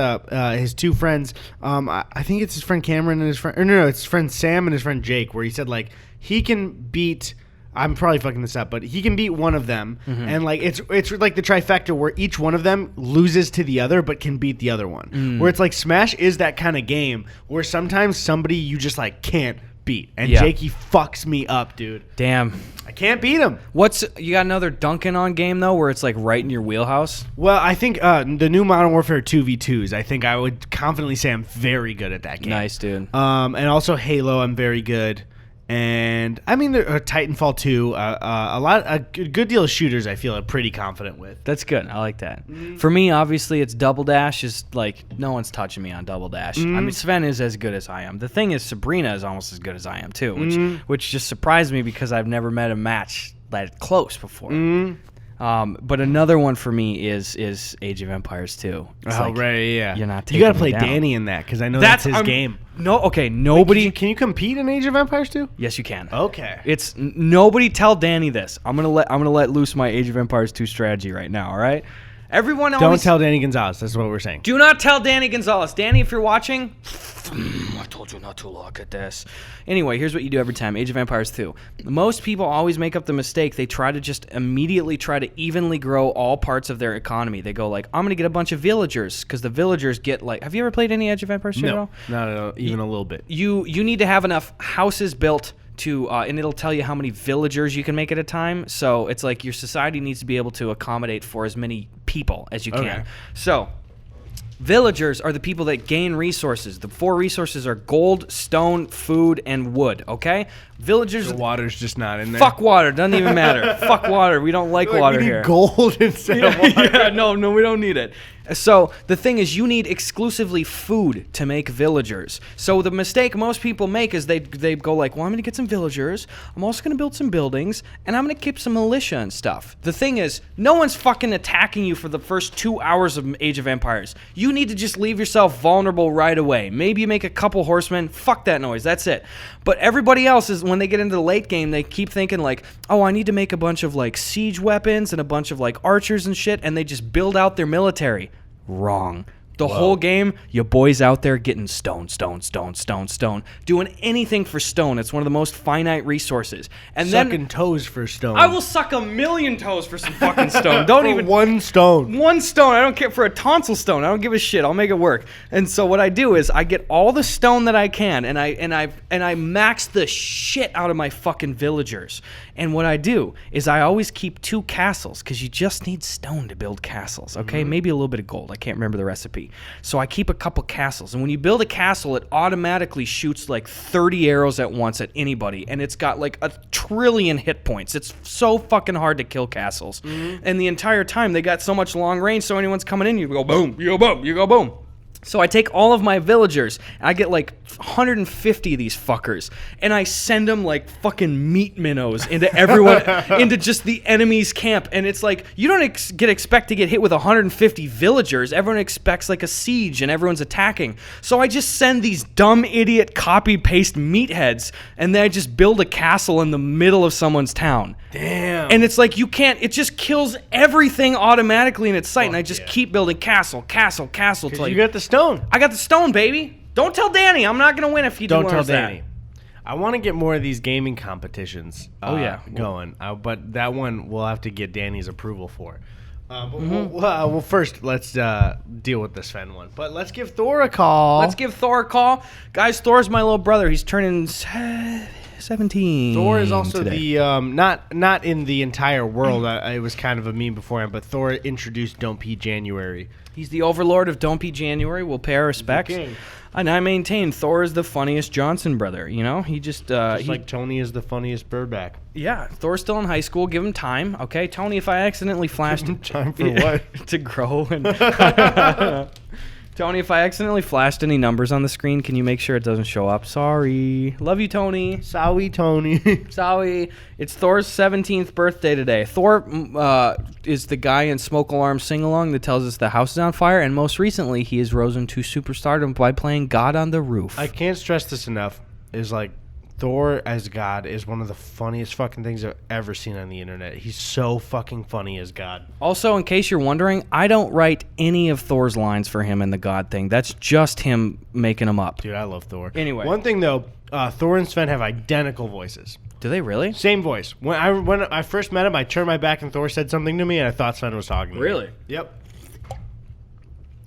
his 2 friends. I think it's his friend Cameron and his friend. Or no, it's his friend Sam and his friend Jake. Where he said like he can beat. I'm probably fucking this up, but he can beat one of them, and like it's like the trifecta where each one of them loses to the other, but can beat the other one. Where it's like Smash is that kind of game where sometimes somebody you just like can't beat, and Jakey fucks me up, dude. Damn. I can't beat him. You got another Dunkin' on game though, where it's like right in your wheelhouse? Well, I think the new Modern Warfare 2v2s. I think I would confidently say I'm very good at that game. Nice, dude. And also Halo, I'm very good. And I mean, Titanfall 2, a good deal of shooters I feel I'm pretty confident with. That's good. I like that. For me, obviously, it's Double Dash. Is like no one's touching me on Double Dash. I mean, Sven is as good as I am. The thing is, Sabrina is almost as good as I am too, which just surprised me because I've never met a match that close before. But another one for me is Age of Empires 2. It's like, right, yeah. You're not you got to taking play me down. Danny in that because I know that's his game. No, okay, nobody. Can you compete in Age of Empires 2? Yes, you can. Okay. It's nobody tell Danny this. I'm gonna let loose my Age of Empires 2 strategy right now. All right. Everyone always Don't tell Danny Gonzalez. That's what we're saying. Do not tell Danny Gonzalez. Danny, if you're watching, I told you not to look at this. Anyway, here's what you do every time. Age of Empires 2. Most people always make up the mistake. They try to just immediately try to evenly grow all parts of their economy. They go like, I'm going to get a bunch of villagers because the villagers get like, have you ever played any Age of Empires 2 at all? No, not even a little bit. You need to have enough houses built to, and it'll tell you how many villagers you can make at a time. So it's like your society needs to be able to accommodate for as many people as you can. Okay. So villagers are the people that gain resources. The 4 resources are gold, stone, food, and wood. Okay, villagers. The water's just not in there. Fuck water. Doesn't even matter. Fuck water. We don't like water we need here. gold instead of water. Yeah, no, we don't need it. So the thing is, you need exclusively food to make villagers. So the mistake most people make is they go like, well, I'm going to get some villagers. I'm also going to build some buildings, and I'm going to keep some militia and stuff. The thing is, no one's fucking attacking you for the first 2 hours of Age of Empires. You need to just leave yourself vulnerable right away. Maybe you make a couple horsemen. Fuck that noise. That's it. But everybody else is, when they get into the late game, they keep thinking like, oh, I need to make a bunch of like siege weapons and a bunch of like archers and shit, and they just build out their military. Wrong. The whole game, your boy's out there getting stone, doing anything for stone. It's one of the most finite resources. And Sucking toes for stone. I will suck a million toes for some fucking stone. Don't for even one stone. One stone. I don't care for a tonsil stone. I don't give a shit. I'll make it work. And so what I do is I get all the stone that I can, and I max the shit out of my fucking villagers. And what I do is I always keep 2 castles because you just need stone to build castles. Okay, maybe a little bit of gold. I can't remember the recipe. So I keep a couple castles, and when you build a castle, it automatically shoots like 30 arrows at once at anybody, and it's got like 1 trillion hit points. It's so fucking hard to kill castles. And the entire time they got so much long range, so anyone's coming in, you go boom, you go boom, you go boom. So I take all of my villagers, and I get like 150 of these fuckers, and I send them like fucking meat minnows into everyone, into just the enemy's camp. And it's like, you don't expect to get hit with 150 villagers. Everyone expects like a siege, and everyone's attacking. So I just send these dumb idiot copy-paste meatheads, and then I just build a castle in the middle of someone's town. Damn. And it's like, you can't, it just kills everything automatically in its sight. And I just keep building castle till you got the stone. I got the stone, baby. Don't tell Danny. I'm not gonna win if you Don't do tell that. Danny. I want to get more of these gaming competitions. Going. But that one we'll have to get Danny's approval for. Well, first let's deal with the Sven one. But let's give Thor a call. Guys, Thor's my little brother. He's turning 17. Thor is also today. the not in the entire world. It was kind of a meme beforehand, but Thor introduced Don't Pee January. He's the overlord of Don't Pee January. We'll pay our respects. And I maintain Thor is the funniest Johnson brother. You know, he just like Tony is the funniest Birdback. Yeah, Thor's still in high school. Give him time, okay? Tony, if I accidentally flashed time for what? To grow and Tony, if I accidentally flashed any numbers on the screen, can you make sure it doesn't show up? Sorry. Love you, Tony. Sorry, Tony. Sorry. It's Thor's 17th birthday today. Thor is the guy in Smoke Alarm Sing-Along that tells us the house is on fire, and most recently, he has risen to superstardom by playing God on the Roof. I can't stress this enough. Is like Thor as God is one of the funniest fucking things I've ever seen on the internet. He's so fucking funny as God. Also, in case you're wondering, I don't write any of Thor's lines for him in the God thing. That's just him making them up. Dude, I love Thor. Anyway. One thing, though, Thor and Sven have identical voices. Do they really? Same voice. When I first met him, I turned my back and Thor said something to me, and I thought Sven was talking to me. Really? Yep.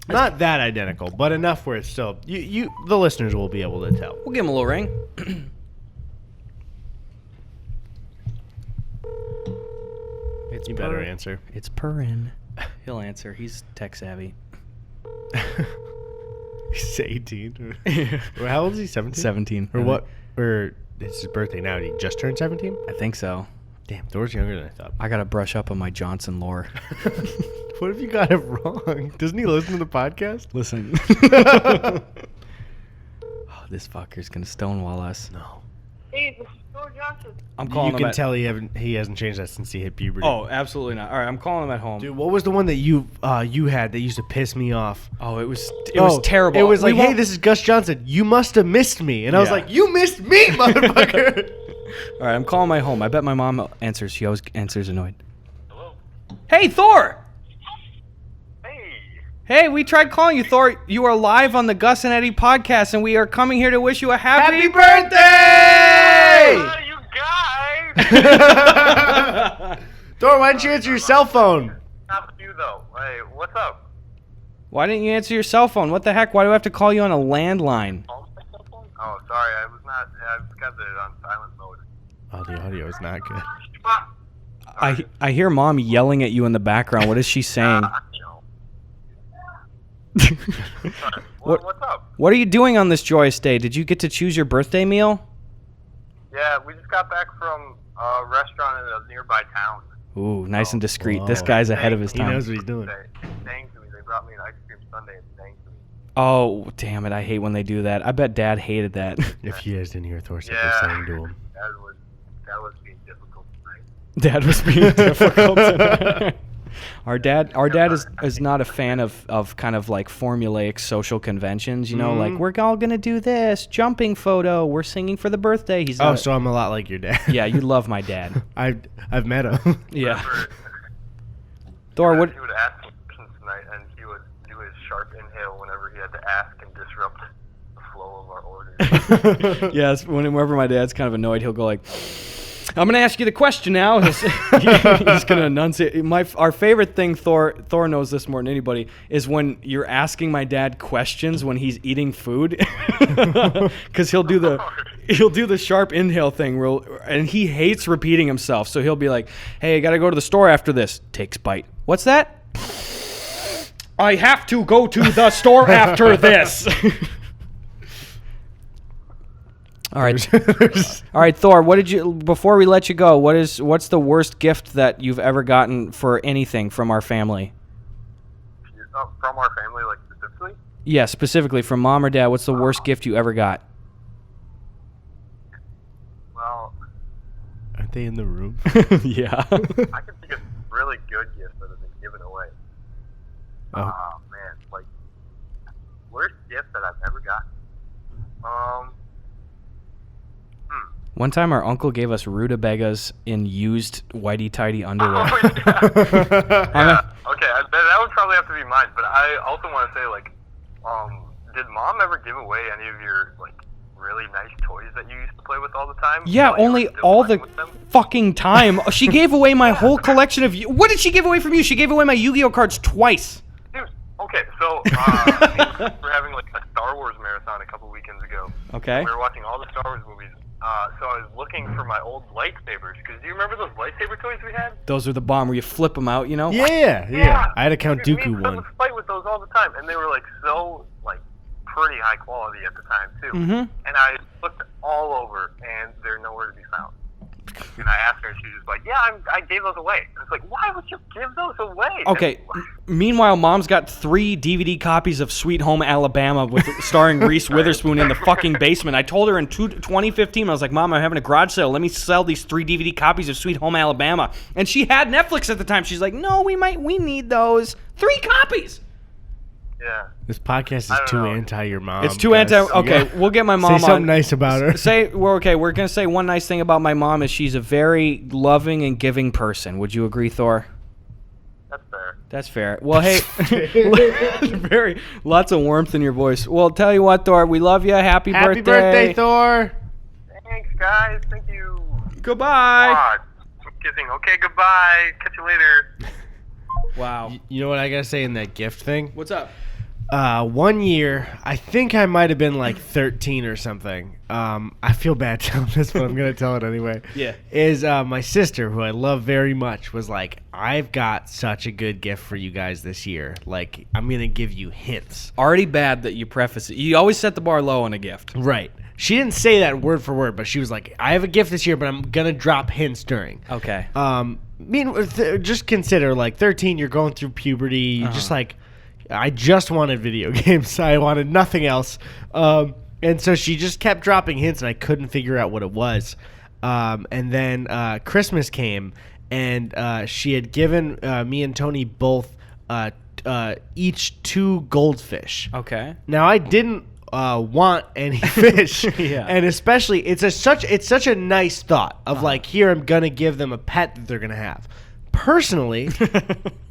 Not that identical, but enough where it's still... the listeners will be able to tell. We'll give him a little ring. You better answer. It's purring. He'll answer. He's tech savvy. He's 18. How old is he? 17? 17. Or what? Or it's his birthday now. Did he just turn 17? I think so. Damn, Thor's younger than I thought. I got to brush up on my Johnson lore. What if you got it wrong? Doesn't he listen to the podcast? Listen. Oh, this fucker's going to stonewall us. No. Hey, this is Thor Johnson. I'm calling him You can tell he hasn't changed that since he hit puberty. Oh, absolutely not. All right, I'm calling him at home. Dude, what was the one that you had that used to piss me off? Oh, it was terrible. It was like, hey, this is Gus Johnson. You must have missed me. And I was like, you missed me, motherfucker. All right, I'm calling my home. I bet my mom answers. She always answers annoyed. Hello? Hey, Thor! Hey. Hey, we tried calling you, Thor. You are live on the Gus and Eddy podcast, and we are coming here to wish you a happy birthday! You guys! Thor, why didn't you answer your cell phone? Not with you, though. Hey, what's up? Why didn't you answer your cell phone? What the heck? Why do I have to call you on a landline? Oh, sorry. I got it on silent mode. Oh, the audio is not good. I hear Mom yelling at you in the background. What is she saying? What's up? What are you doing on this joyous day? Did you get to choose your birthday meal? Yeah, we just got back from a restaurant in a nearby town. Ooh, nice and discreet. Whoa. This guy's ahead of his He time. knows what he's doing. They sang to me. They brought me an ice cream sundae and sang to me. Oh, damn it. I hate when they do that. I bet Dad hated that. If you guys didn't hear Thor say Yeah. they're saying to him. That was being difficult tonight. Dad was being difficult tonight. Our dad is not a fan of kind of like formulaic social conventions, you know, like we're all going to do this, jumping photo, we're singing for the birthday. He's not So I'm a lot like your dad. Yeah, you love my dad. I've met him. Yeah. Thor, what? He would ask questions tonight, and he would do his sharp inhale whenever he had to ask and disrupt the flow of our orders. Yes, whenever my dad's kind of annoyed, he'll go like, I'm going to ask you the question now. He's going to enunciate. Our favorite thing, Thor knows this more than anybody, is when you're asking my dad questions when he's eating food. Because he'll do the sharp inhale thing, and he hates repeating himself. So he'll be like, hey, I got to go to the store after this. Takes bite. What's that? I have to go to the store after this. All right, all right, Thor. What did you? Before we let you go, what's the worst gift that you've ever gotten for anything from our family? From our family, like specifically? Yeah, specifically from Mom or Dad. What's the worst gift you ever got? Well, Aren't they in the room? Yeah. I can think of really good gifts that have been given away. Oh. Man, like worst gift that I've ever gotten. One time, our uncle gave us rutabagas in used whitey-tighty underwear. Oh, yeah. Yeah. Okay, that would probably have to be mine. But I also want to say, like, did Mom ever give away any of your like really nice toys that you used to play with all the time? Yeah, while you were only still all playing the with them? fucking time. She gave away my whole collection of... What did she give away from you? She gave away my Yu-Gi-Oh cards twice. Dude, okay, so we're having like a Star Wars marathon a couple weekends ago. Okay. We were watching all the Star Wars movies. So I was looking for my old lightsabers, because do you remember those lightsaber toys we had? Those are the bomb where you flip them out, you know? Yeah. I had a Count Dude, me Dooku and Cliff one. would fight with those all the time, and they were like so like pretty high quality at the time too. Mhm. And I looked all over, and they're nowhere to be found. And I asked her, and she was just like, "Yeah, I gave those away." I was like, "Why would you give those away?" Okay. Meanwhile, Mom's got 3 DVD copies of Sweet Home Alabama with starring Reese Witherspoon in the fucking basement. I told her in 2015, I was like, "Mom, I'm having a garage sale. Let me sell these 3 DVD copies of Sweet Home Alabama." And she had Netflix at the time. She's like, "No, we need those 3 copies." Yeah. This podcast I is don't too know. anti your mom. It's too guys. anti. Okay, Yeah. we'll get my mom Say something on. nice about her. We're gonna say one nice thing about my mom is she's a very loving and giving person. Would you agree, Thor? That's fair. That's fair. Well, hey, lots of warmth in your voice. Well, tell you what, Thor, we love you. Happy birthday. Happy birthday, Thor. Thanks, guys. Thank you. Goodbye. I'm kissing. Okay, goodbye. Catch you later. Wow. You know what I gotta say in that gift thing? What's up? 1 year, I think I might have been like 13 or something. I feel bad telling this, but I'm gonna tell it anyway. Yeah. Is my sister, who I love very much, was like, "I've got such a good gift for you guys this year. Like, I'm gonna give you hints." Already bad that you preface it. You always set the bar low on a gift. Right. She didn't say that word for word, but she was like, "I have a gift this year, but I'm gonna drop hints during." Okay. Just consider, like, 13, you're going through puberty. You just like, I just wanted video games. I wanted nothing else. And so she just kept dropping hints, and I couldn't figure out what it was. And then Christmas came, and she had given me and Tony both each 2 goldfish. Okay. Now, I didn't want any fish. Yeah. And especially, it's such a nice thought of like, here, I'm going to give them a pet that they're going to have. Personally,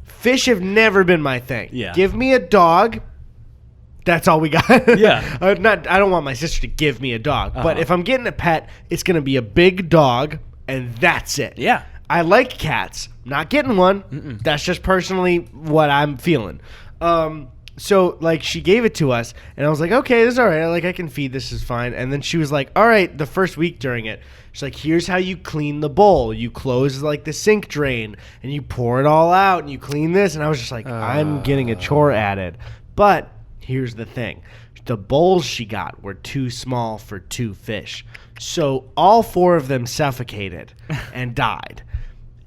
fish have never been my thing. Yeah. Give me a dog. That's all we got. Yeah. I don't want my sister to give me a dog. But if I'm getting a pet, it's going to be a big dog, and that's it. Yeah. I like cats. Not getting one. That's just personally what I'm feeling. So, like, she gave it to us, and I was like, okay, this is all right. Like, I can feed this, is fine. And then she was like, all right, the first week during it, she's like, here's how you clean the bowl. You close, like, the sink drain, and you pour it all out, and you clean this. And I was just like, I'm getting a chore added. But here's the thing. The bowls she got were too small for 2 fish. So all 4 of them suffocated and died.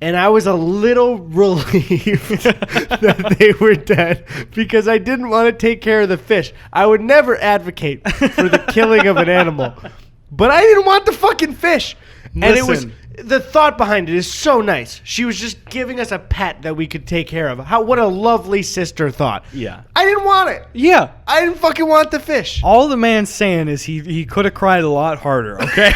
And I was a little relieved that they were dead because I didn't want to take care of the fish. I would never advocate for the killing of an animal. But I didn't want the fucking fish. And it was, the thought behind it is so nice. She was just giving us a pet that we could take care of. What a lovely sister thought. Yeah. I didn't want it. Yeah. I didn't fucking want the fish. All the man's saying is he could have cried a lot harder, okay?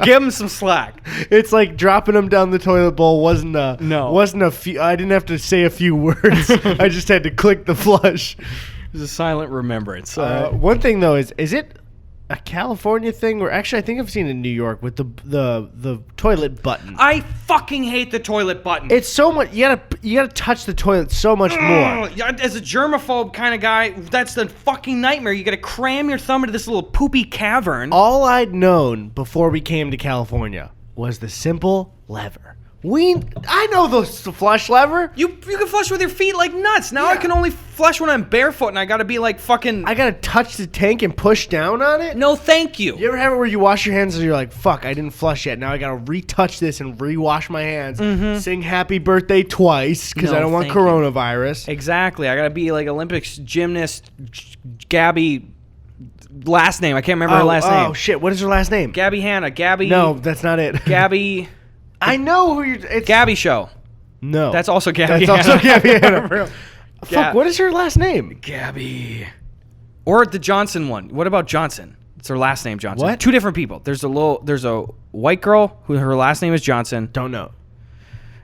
Give him some slack. It's like dropping them down the toilet bowl wasn't a few. I didn't have to say a few words. I just had to click the flush. It was a silent remembrance. One thing though is it a California thing, or actually I think I've seen it in New York with the toilet button. I fucking hate the toilet button. It's so much. You gotta touch the toilet so much more. Yeah, as a germaphobe kind of guy, that's the fucking nightmare. You gotta cram your thumb into this little poopy cavern. All I'd known before we came to California was the simple lever. I know the flush lever. You can flush with your feet like nuts. Now I can only flush when I'm barefoot, and I gotta be like fucking. I gotta touch the tank and push down on it. No, thank you. You ever have it where you wash your hands and you're like, fuck, I didn't flush yet. Now I gotta retouch this and rewash my hands. Sing happy birthday twice because I don't want coronavirus. Exactly. I gotta be like Olympics gymnast Gabby. Last name. I can't remember her last name. Oh shit! What is her last name? Gabby Hanna. Gabby. No, that's not it. Gabby. I know who you're. It's Gabby Show. No, That's also Gabby. That's also Gabby Hanna. Fuck. Fuck. What is her last name? Gabby. Or the Johnson one. What about Johnson? It's her last name, Johnson. What? 2 different people. There's a white girl who her last name is Johnson. Don't know.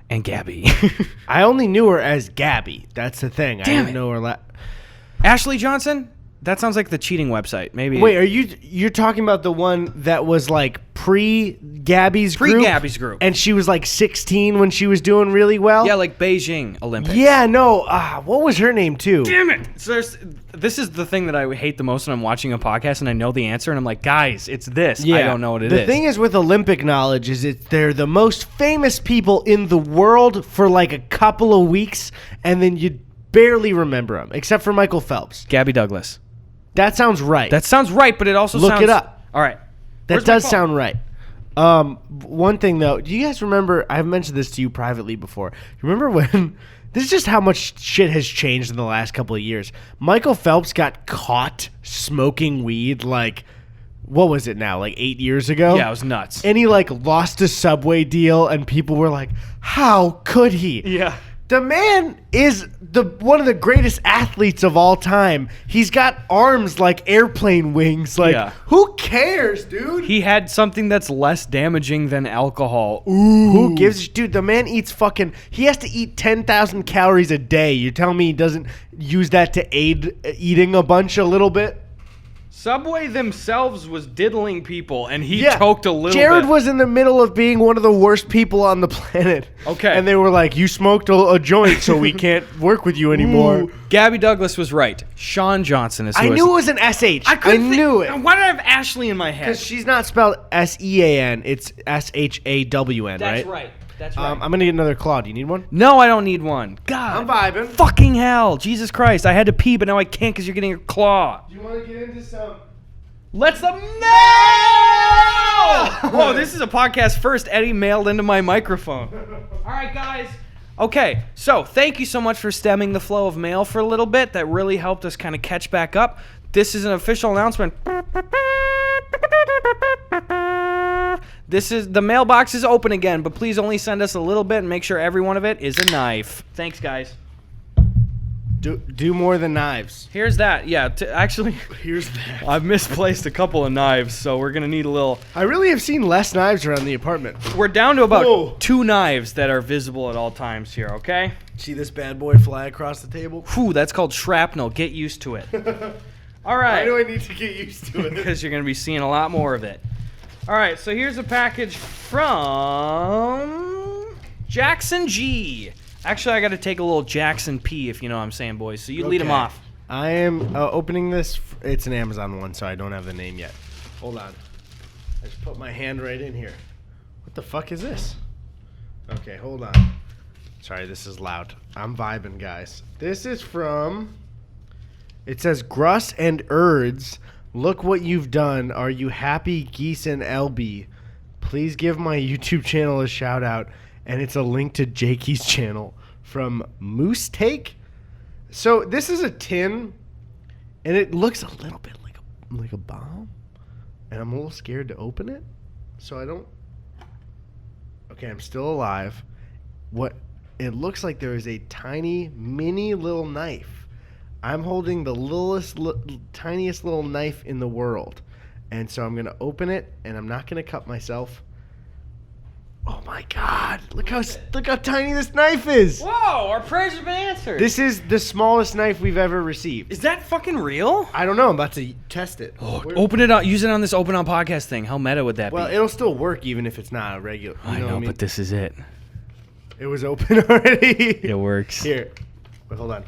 And Gabby. I only knew her as Gabby. That's the thing. I Damn didn't it. know her. Ashley Johnson. That sounds like the cheating website. Maybe. Wait, you're talking about the one that was like pre-Gabby's group? Pre-Gabby's group. And she was like 16 when she was doing really well? Yeah, like Beijing Olympics. Yeah, no. What was her name, too? Damn it! So this is the thing that I hate the most when I'm watching a podcast and I know the answer and I'm like, guys, it's this. Yeah. I don't know what it is. The thing is with Olympic knowledge is they're the most famous people in the world for like a couple of weeks, and then you barely remember them, except for Michael Phelps. Gabby Douglas. That sounds right. That sounds right, but it also Look sounds... it up. All right. That Where's my does phone? sound right. One thing, though, do you guys remember, I've mentioned this to you privately before. You remember when, this is just how much shit has changed in the last couple of years. Michael Phelps got caught smoking weed like, what was it now, like 8 years ago? Yeah, it was nuts. And he like lost a Subway deal and people were like, how could he? Yeah. The man is one of the greatest athletes of all time. He's got arms like airplane wings. Like, Yeah. who cares, dude? He had something that's less damaging than alcohol. Who gives, dude? The man eats he has to eat 10,000 calories a day. You're telling me he doesn't use that to aid eating a bunch a little bit? Subway themselves was diddling people, and he choked a little Jared bit. was in the middle of being one of the worst people on the planet. Okay. And they were like, you smoked a joint, so we can't work with you anymore. Gabby Douglas was right. Sean Johnson is who I is- knew it was an SH. I couldn't knew think- it. Why did I have Ashley in my head? Because she's not spelled SEAN, it's SHAWN, That's right? right. That's right. I'm going to get another claw. Do you need one? No, I don't need one. God. I'm vibing. Fucking hell. Jesus Christ. I had to pee, but now I can't because you're getting a claw. Do you want to get into some... Let's the mail! Whoa, this is a podcast first. Eddie mailed into my microphone. All right, guys. Okay, so thank you so much for stemming the flow of mail for a little bit. That really helped us kind of catch back up. This is an official announcement. The mailbox is open again, but please only send us a little bit and make sure every one of it is a knife. Thanks, guys. Do more than knives. Here's that. Yeah, actually, Here's that. I've misplaced a couple of knives, so we're going to need a little... I really have seen less knives around the apartment. We're down to about Whoa. 2 knives that are visible at all times here, okay? See this bad boy fly across the table? Whew, that's called shrapnel. Get used to it. All Why do right. I need to get used to it? Because you're going to be seeing a lot more of it. All right, so here's a package from Jackson G. Actually, I got to take a little Jackson P, if you know what I'm saying, boys. So you lead them Okay. off. I am opening this. It's an Amazon one, so I don't have the name yet. Hold on. I just put my hand right in here. What the fuck is this? Okay, hold on. Sorry, this is loud. I'm vibing, guys. This is from... It says, Gus and Eddy. Look what you've done. Are you happy, Gus and Eddy? Please give my YouTube channel a shout out. And it's a link to Jakey's channel from Moose Take. So this is a tin, and it looks a little bit like a bomb, and I'm a little scared to open it, so I don't. Okay, I'm still alive. What? It looks like there is a tiny, mini little knife. I'm holding the tiniest little knife in the world, and so I'm gonna open it, and I'm not gonna cut myself. Oh my God! Look how tiny this knife is. Whoa, our prayers have been answered. This is the smallest knife we've ever received. Is that fucking real? I don't know. I'm about to test it. Open it up. Use it on this open on podcast thing. How meta would that Well, be? it'll still work even if it's not a regular. You I know, what mean? but this is it. It was open already. It works. Here. Wait, hold on.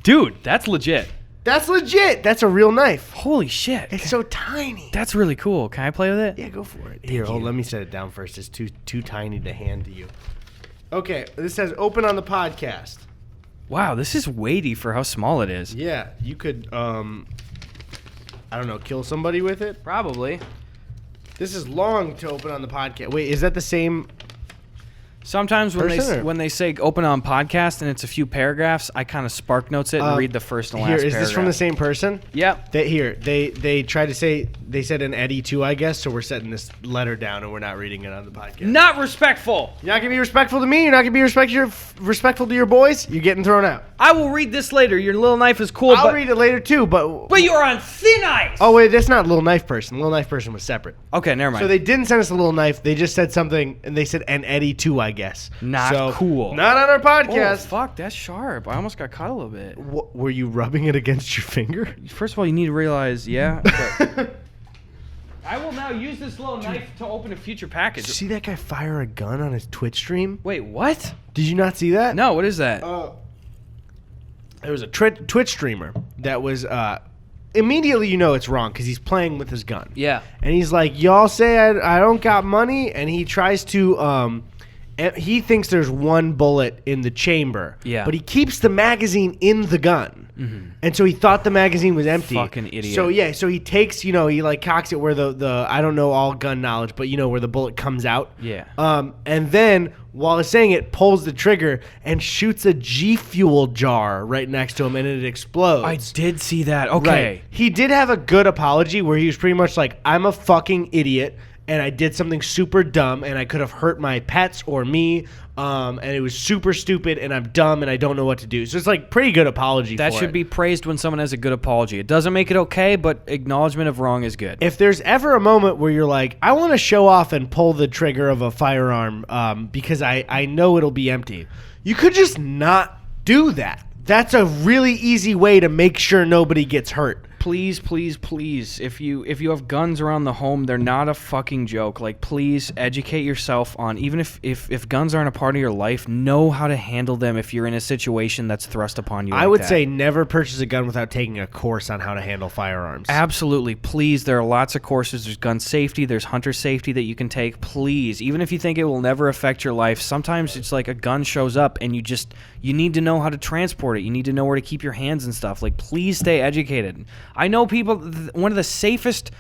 Dude, that's legit. That's legit. That's a real knife. Holy shit. It's so tiny. That's really cool. Can I play with it? Yeah, go for it. Here, hold. Let me set it down first. It's too tiny to hand to you. Okay, this says open on the podcast. Wow, this is weighty for how small it is. Yeah, you could I don't know, kill somebody with it. Probably. This is long to open on the podcast. Wait, is that the same? Sometimes Person or- when they say open on podcast and it's a few paragraphs, I kind of spark notes it and read the first and last Here, paragraph. is this from the same person? Yep. They try to say they said an Eddy too, I guess. So we're setting this letter down and we're not reading it on the podcast. Not respectful. You're not gonna be respectful to me. You're not gonna be respectful to your boys. You're getting thrown out. I will read this later. Your little knife is cool. I'll read it later too, but you're on thin ice. oh wait, that's not Little Knife Person. Little Knife Person was separate. Okay, never mind. So they didn't send us a little knife. They just said something, and they said an Eddy too, I guess. Not cool. Not on our Oh, podcast. fuck, that's sharp. I almost got cut a little bit. Were you rubbing it against your finger? First of all, you need to realize, but I will now use this little knife to open a future package. Did you see that guy fire a gun on his Twitch stream? Wait, what? Did you not see that? No, what is that? There was a Twitch streamer that was immediately you know it's wrong because he's playing with his gun. Yeah. And he's like, y'all say I don't got money, and he tries to he thinks there's one bullet in the chamber. Yeah. But he keeps the magazine in the gun. Mm-hmm. And so he thought the magazine was empty. Fucking idiot. So yeah, so he takes, he like cocks it where the I don't know all gun knowledge, but where the bullet comes out. Yeah. And then while he's saying it, pulls the trigger and shoots a G Fuel jar right next to him, and it explodes. I did see that. Okay. Right. He did have a good apology where he was pretty much like, I'm a fucking idiot and I did something super dumb and I could have hurt my pets or me, and it was super stupid and I'm dumb and I don't know what to do. So it's like pretty good apology That for should it. be praised when someone has a good apology. It doesn't make it okay, but acknowledgement of wrong is good. If there's ever a moment where you're like, I want to show off and pull the trigger of a firearm because I know it'll be empty, you could just not do that. That's a really easy way to make sure nobody gets hurt. Please, please, please, if you have guns around the home, they're not a fucking joke. Like, please educate yourself on, even if guns aren't a part of your life, know how to handle them if you're in a situation that's thrust upon you. I would say never purchase a gun without taking a course on how to handle firearms. Absolutely. Please, there are lots of courses. There's gun safety. There's hunter safety that you can take. Please, even if you think it will never affect your life, sometimes it's like a gun shows up and you need to know how to transport it. You need to know where to keep your hands and stuff. Like, please stay educated. I know people, one of the safest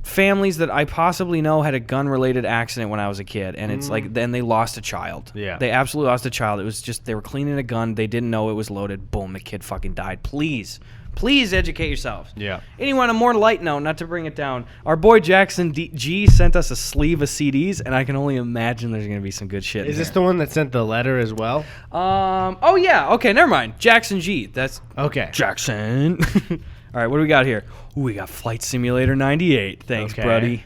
families that I possibly know had a gun-related accident when I was a kid, and it's like, then they lost a child. Yeah. They absolutely lost a child. It was just, they were cleaning a gun. They didn't know it was loaded. Boom, the kid fucking died. Please educate yourselves. Yeah. Anyway, on a more light note, not to bring it down, our boy Jackson G sent us a sleeve of CDs, and I can only imagine there's going to be some good shit. Is this the one that sent the letter as well? Oh yeah. Okay, never mind. Jackson G. That's Okay. Jackson. All right, what do we got here? Ooh, we got Flight Simulator 98. Thanks, Okay. buddy.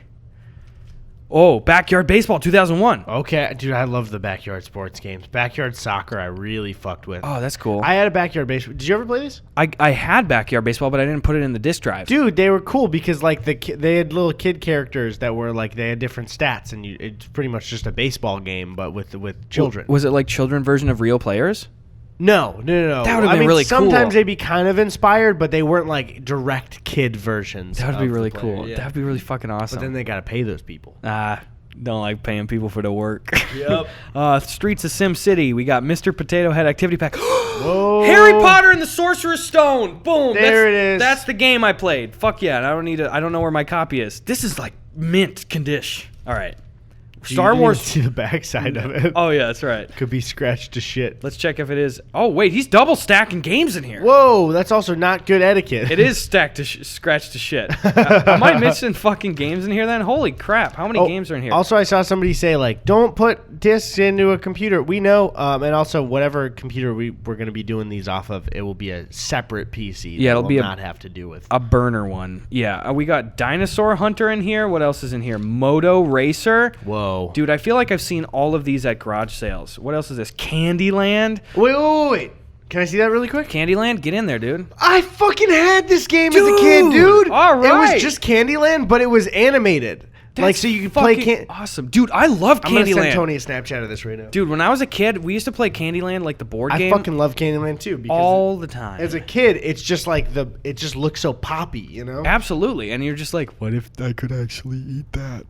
Oh, Backyard Baseball 2001. Okay, dude, I love the backyard sports games. Backyard soccer, I really fucked with. Oh, that's cool. I had a backyard baseball. Did you ever play this? I had Backyard Baseball, but I didn't put it in the disc drive. Dude, they were cool because like they had little kid characters that were like they had different stats, and it's pretty much just a baseball game, but with children. Was it like children version of real players? No. That would've been really cool. Sometimes they'd be kind of inspired, but they weren't like direct kid versions. That would be of the really player, cool. yeah. That would be really fucking awesome. But then they got to pay those people. Don't like paying people for the work. Yep. Streets of Sim City. We got Mr. Potato Head Activity Pack. Whoa. Harry Potter and the Sorcerer's Stone. Boom. There it is. That's the game I played. Fuck yeah. And I don't know where my copy is. This is like mint condition. All right. Star You didn't Wars. see the backside of it. Oh yeah, that's right. Could be scratched to shit. Let's check if it is. Oh wait, he's double stacking games in here. Whoa, that's also not good etiquette. It is stacked to scratch to shit. Am I missing fucking games in here then? Holy crap. How many games are in here? Also, I saw somebody say, like, don't put discs into a computer. We know, and also whatever computer we're going to be doing these off of, it will be a separate PC. Yeah, that it'll be not have to do with. a burner one. Yeah. We got Dinosaur Hunter in here. What else is in here? Moto Racer. Whoa. Dude, I feel like I've seen all of these at garage sales. What else is this? Candyland. Wait. Can I see that really quick? Candyland, get in there, dude. I fucking had this game as a kid, dude. All right. It was just Candyland, but it was animated. Like, so you could play awesome. Dude, I love I'm going to send Candyland. Tony a Snapchat of this right now. Dude, when I was a kid, we used to play Candyland, like the board I game, fucking love Candyland, too. Because all the time. as a kid, it's just like it just looks so poppy, you know? Absolutely. And you're just like, what if I could actually eat that?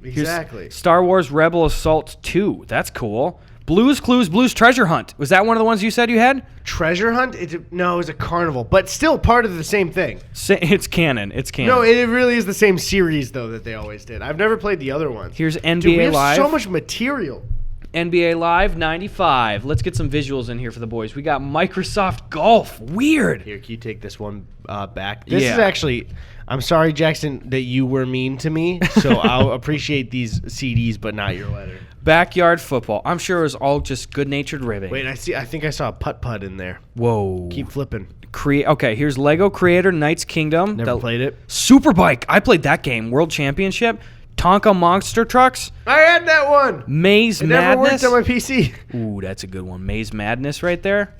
Here's Exactly. Star Wars Rebel Assault 2. That's cool. Blue's Clues, Blue's Treasure Hunt. Was that one of the ones you said you had? Treasure Hunt? No, it was a carnival, but still part of the same thing. It's canon. It's canon. No, it really is the same series, though, that they always did. I've never played the other ones. Here's NBA Dude, we have Live. so much material. NBA Live 95. Let's get some visuals in here for the boys. We got Microsoft Golf. Weird. Here, can you take this one back? This Yeah. is actually... I'm sorry, Jackson, that you were mean to me, so I'll appreciate these CDs, but not your letter. Backyard football. I'm sure it was all just good-natured ribbing. Wait, I think I saw a putt-putt in there. Whoa. Keep flipping. Okay, here's Lego Creator Knights Kingdom. Never played it. Superbike. I played that game. World Championship. Tonka Monster Trucks. I had that one. Maze It never Madness. worked on my PC. Ooh, that's a good one. Maze Madness right there.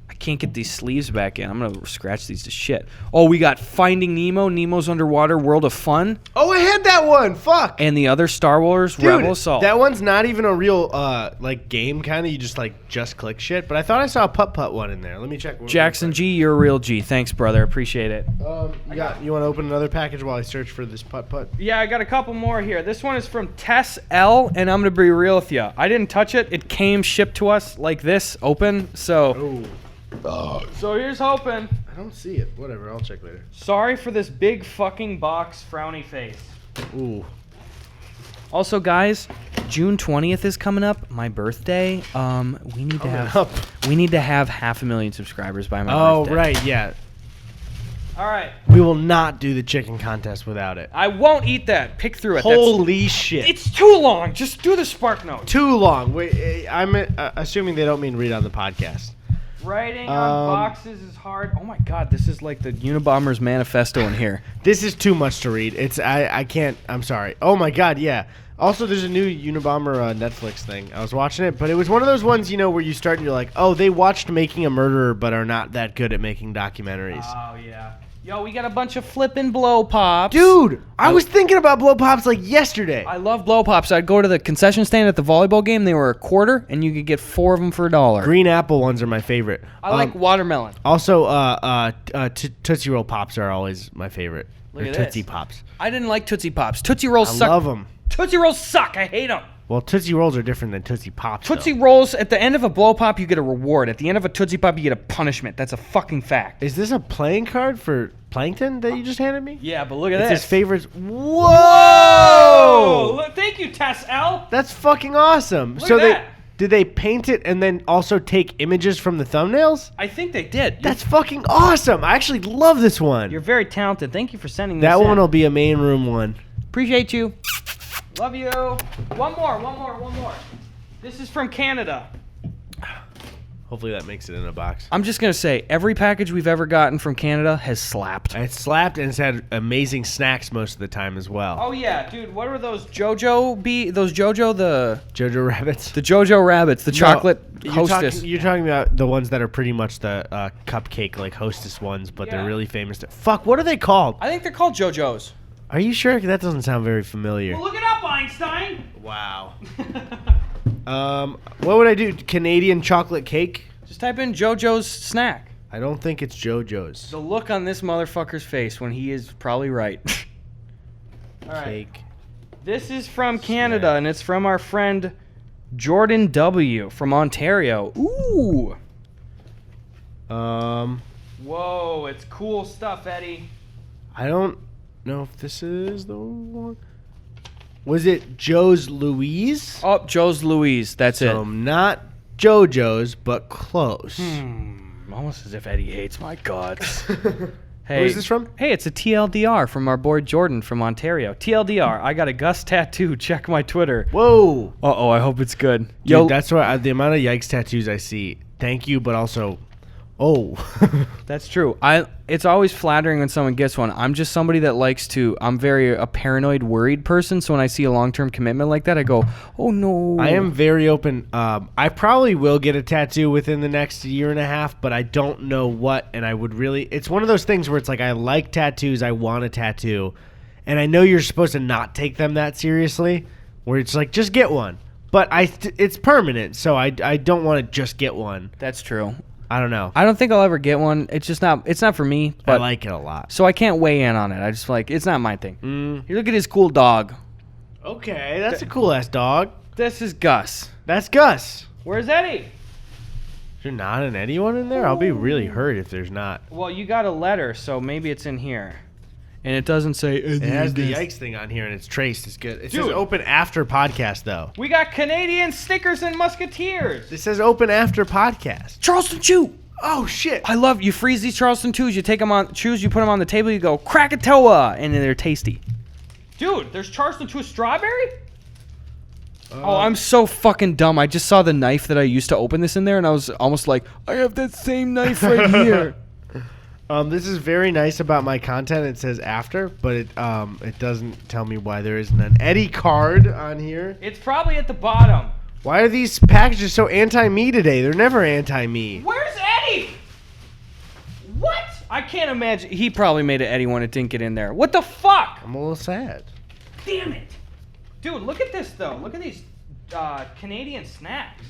I can't get these sleeves back in. I'm going to scratch these to shit. Oh, we got Finding Nemo, Nemo's Underwater World of Fun, Oh, I had that one. Fuck. and the other Star Wars Dude, Rebel Assault. that one's not even a real game kind of. You just click shit. But I thought I saw a putt-putt one in there. Let me check. Jackson G, you're a real G. Thanks, brother. Appreciate it. You want to open another package while I search for this putt-putt? Yeah, I got a couple more here. This one is from Tess L, and I'm going to be real with you. I didn't touch it. It came shipped to us like this, open. So here's hoping. I don't see it. Whatever. I'll check later. Sorry for this big fucking box frowny face. Ooh. Also, guys, June 20th is coming up. My birthday. We need to have 500,000 subscribers by my birthday. Oh, right. Yeah. All right. We will not do the chicken contest without it. I won't eat that. Pick through it. Holy shit. It's too long. Just do the spark note. Too long. Wait, I'm assuming they don't mean read on the podcast. Writing on boxes is hard. Oh my god, this is like the Unabomber's manifesto in here. This is too much to read. I can't. I'm sorry. Oh my god, yeah. Also, there's a new Unabomber Netflix thing. I was watching it, but it was one of those ones, where you start and you're like, oh, they watched Making a Murderer, but are not that good at making documentaries. Oh yeah. Yo, we got a bunch of flippin' blow pops. Dude, I was thinking about blow pops yesterday. I love blow pops. I'd go to the concession stand at the volleyball game. They were a quarter, and you could get 4 of them for $1. Green apple ones are my favorite. I like watermelon. Also, Tootsie Roll Pops are always my favorite. Look at Tootsie this. Pops. I didn't like Tootsie Pops. Tootsie Rolls suck. I love them. Tootsie Rolls suck. I hate them. Well, Tootsie Rolls are different than Tootsie Pops. Tootsie though. Rolls, at the end of a blow pop, you get a reward. At the end of a Tootsie Pop, you get a punishment. That's a fucking fact. Is this a playing card for Plankton that you just handed me? Yeah, but look at It's this. his favorites. Whoa! Oh, look, thank you, Tess L. That's fucking awesome. Look so at that. did they paint it and then also take images from the thumbnails? I think they did. That's fucking awesome. I actually love this one. You're very talented. Thank you for sending this That in. one will be a main room one. Appreciate you. Love you. One more. This is from Canada. Hopefully that makes it in a box. I'm just going to say, every package we've ever gotten from Canada has slapped. It's slapped and it's had amazing snacks most of the time as well. Oh, yeah, dude. What are those Jojo the Jojo Rabbits. The Jojo Rabbits, the chocolate Hostess. You're talking about the ones that are pretty much the cupcake, like Hostess ones, but Yeah. they're really famous. Fuck, what are they called? I think they're called Jojos. Are you sure? That doesn't sound very familiar. Well, look it up, Einstein. Wow. What would I do? Canadian chocolate cake? Just type in Jojo's snack. I don't think it's JoJo's. The look on this motherfucker's face when he is probably right. All right. Cake. This is from Canada, and it's from our friend Jordan W. from Ontario. Ooh. Whoa, it's cool stuff, Eddie. I don't know if this is the one. Was it Joe's Louise? Oh, Joe's Louise. That's So it. not JoJo's, but close. Almost as if Eddie hates my guts. Hey, Where's this from? Hey, it's a TLDR from our boy Jordan from Ontario. TLDR, I got a Gus tattoo. Check my Twitter. Whoa. Uh-oh, I hope it's good. Dude, that's why the amount of yikes tattoos I see. Thank you, but also, oh. That's true. It's always flattering when someone gets one. I'm just somebody that likes to. I'm a paranoid, worried person. So when I see a long-term commitment like that, I go, "Oh no." I am very open. I probably will get a tattoo within the next year and a half, but I don't know what. And I would really. It's one of those things where it's like I like tattoos. I want a tattoo, and I know you're supposed to not take them that seriously. Where it's like just get one, but it's permanent, so I don't want to just get one. That's true. I don't know. I don't think I'll ever get one. It's just not. It's not for me. But I like it a lot. So I can't weigh in on it. I just it's not my thing. Here, look at his cool dog. Okay, that's a cool ass dog. This is Gus. That's Gus. Where's Eddie? Is there not an Eddie one in there? I'll be really hurt if there's not. Well, you got a letter, so maybe it's in here. and it doesn't say. It has the yikes thing on here, and it's traced. It's good. It says Dude. open after podcast, though. We got Canadian Snickers and Musketeers. It says open after podcast. Charleston Chew. Oh shit! I love you. Freeze these Charleston Chews. You take them on chews. You put them on the table. You go Krakatoa, and they're tasty. Dude, there's Charleston Chew strawberry. Oh, I'm so fucking dumb. I just saw the knife that I used to open this in there, and I was almost like, I have that same knife right here. This is very nice about my content. It says after, but it doesn't tell me why there isn't an Eddy card on here. It's probably at the bottom. Why are these packages so anti-me today? They're never anti-me. Where's Eddy? What? I can't imagine. He probably made an Eddy one. It didn't get in there. What the fuck? I'm a little sad. Damn it. Dude, look at this, though. Look at these Canadian snacks.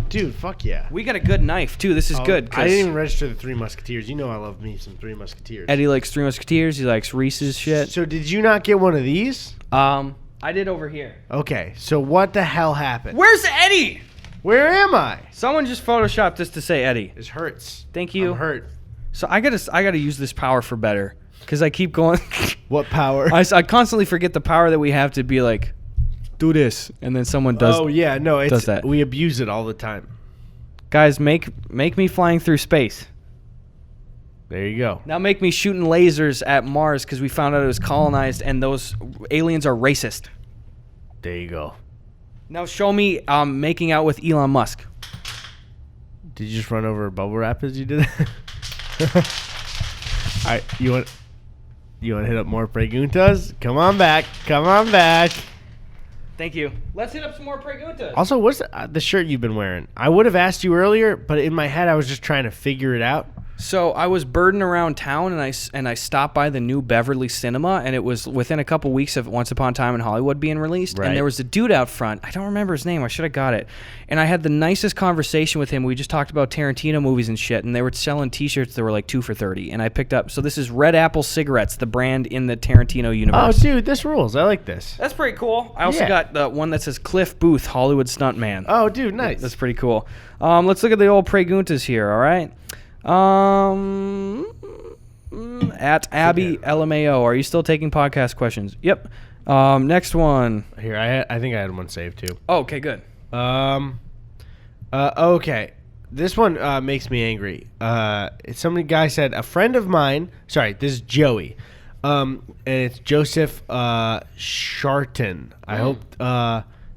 Dude, fuck yeah. We got a good knife, too. This is good. I didn't even register the Three Musketeers. You know I love me some Three Musketeers. Eddy likes Three Musketeers. He likes Reese's shit. So did you not get one of these? I did over here. Okay, so what the hell happened? Where's Eddy? Where am I? Someone just photoshopped this to say Eddy. This hurts. Thank you. I'm hurt. So I gotta use this power for better, because I keep going. What power? I constantly forget the power that we have to be like, do this, and then someone does. Oh yeah, no, it's does that. We abuse it all the time. Guys, make me flying through space. There you go. Now make me shooting lasers at Mars because we found out it was colonized and those aliens are racist. There you go. Now show me making out with Elon Musk. Did you just run over bubble wrap as you did that? All right, you want to hit up more preguntas? Come on back. Come on back. Thank you. Let's hit up some more preguntas. Also, what's the shirt you've been wearing? I would have asked you earlier, but in my head I was just trying to figure it out. So I was birding around town, and I stopped by the new Beverly Cinema, and it was within a couple weeks of Once Upon a Time in Hollywood being released. Right. And there was a dude out front. I don't remember his name. I should have got it. And I had the nicest conversation with him. We just talked about Tarantino movies and shit, and they were selling T-shirts that were like 2 for $30. And I picked up. So this is Red Apple Cigarettes, the brand in the Tarantino universe. Oh, dude, this rules. I like this. That's pretty cool. I also Yeah. got the one that says Cliff Booth, Hollywood Stuntman. Oh, dude, nice. That's pretty cool. Let's look at the old preguntas here, all right? At Abby LMAO, are you still taking podcast questions? Yep. Next one. Here, I think I had one saved too. Oh, okay, good. Okay. This one makes me angry. Guy said, a friend of mine, sorry, this is Joey. And it's Joseph Sharton. I hope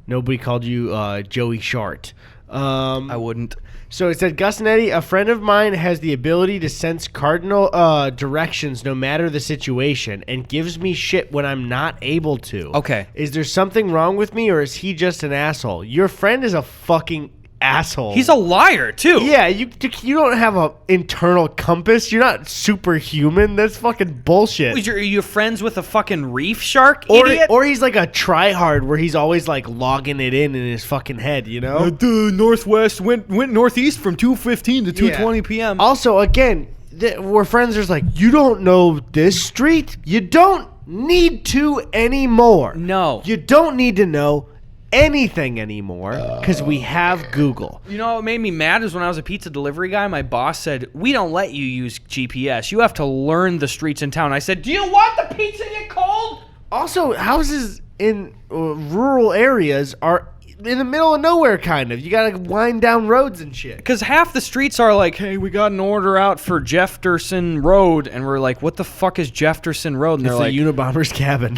nobody called you Joey Shart. I wouldn't. So it said, Gus and Eddy, a friend of mine has the ability to sense cardinal directions no matter the situation and gives me shit when I'm not able to. Okay. Is there something wrong with me or is he just an asshole? Your friend is a fucking asshole. He's a liar, too. Yeah, you don't have an internal compass. You're not superhuman. That's fucking bullshit. Are you friends with a fucking reef shark, idiot? Or he's like a tryhard where he's always like logging it in his fucking head, you know? The Northwest went northeast from 2:15 to 2:20 p.m. Also, again, we're friends. There's like, you don't know this street? You don't need to anymore. No. You don't need to know anything anymore because we have Google. You know what made me mad is when I was a pizza delivery guy, my boss said, we don't let you use GPS. You have to learn the streets in town. I said, do you want the pizza to get cold? Also, houses in rural areas are in the middle of nowhere, kind of. You gotta wind down roads and shit. Because half the streets are like, hey, we got an order out for Jefferson Road. And we're like, what the fuck is Jefferson Road? And It's they're the like, Unabomber's cabin.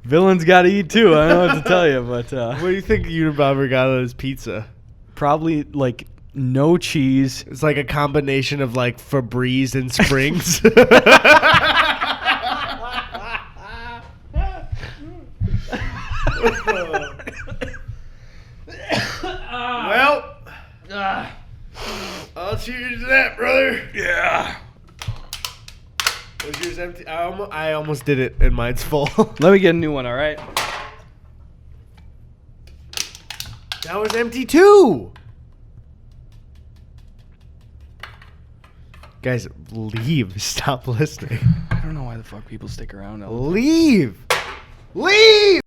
villains got to eat too. I don't know what to tell you, but What do you think Unabomber got on his pizza? probably like no cheese. It's like a combination of like Febreze and Springs. Well, I'll cheers to that, brother. Yeah. Was yours empty? I almost did it, and mine's full. Let me get a new one, all right? That was empty too. Guys, leave. Stop listening. I don't know why the fuck people stick around. Leave. Leave.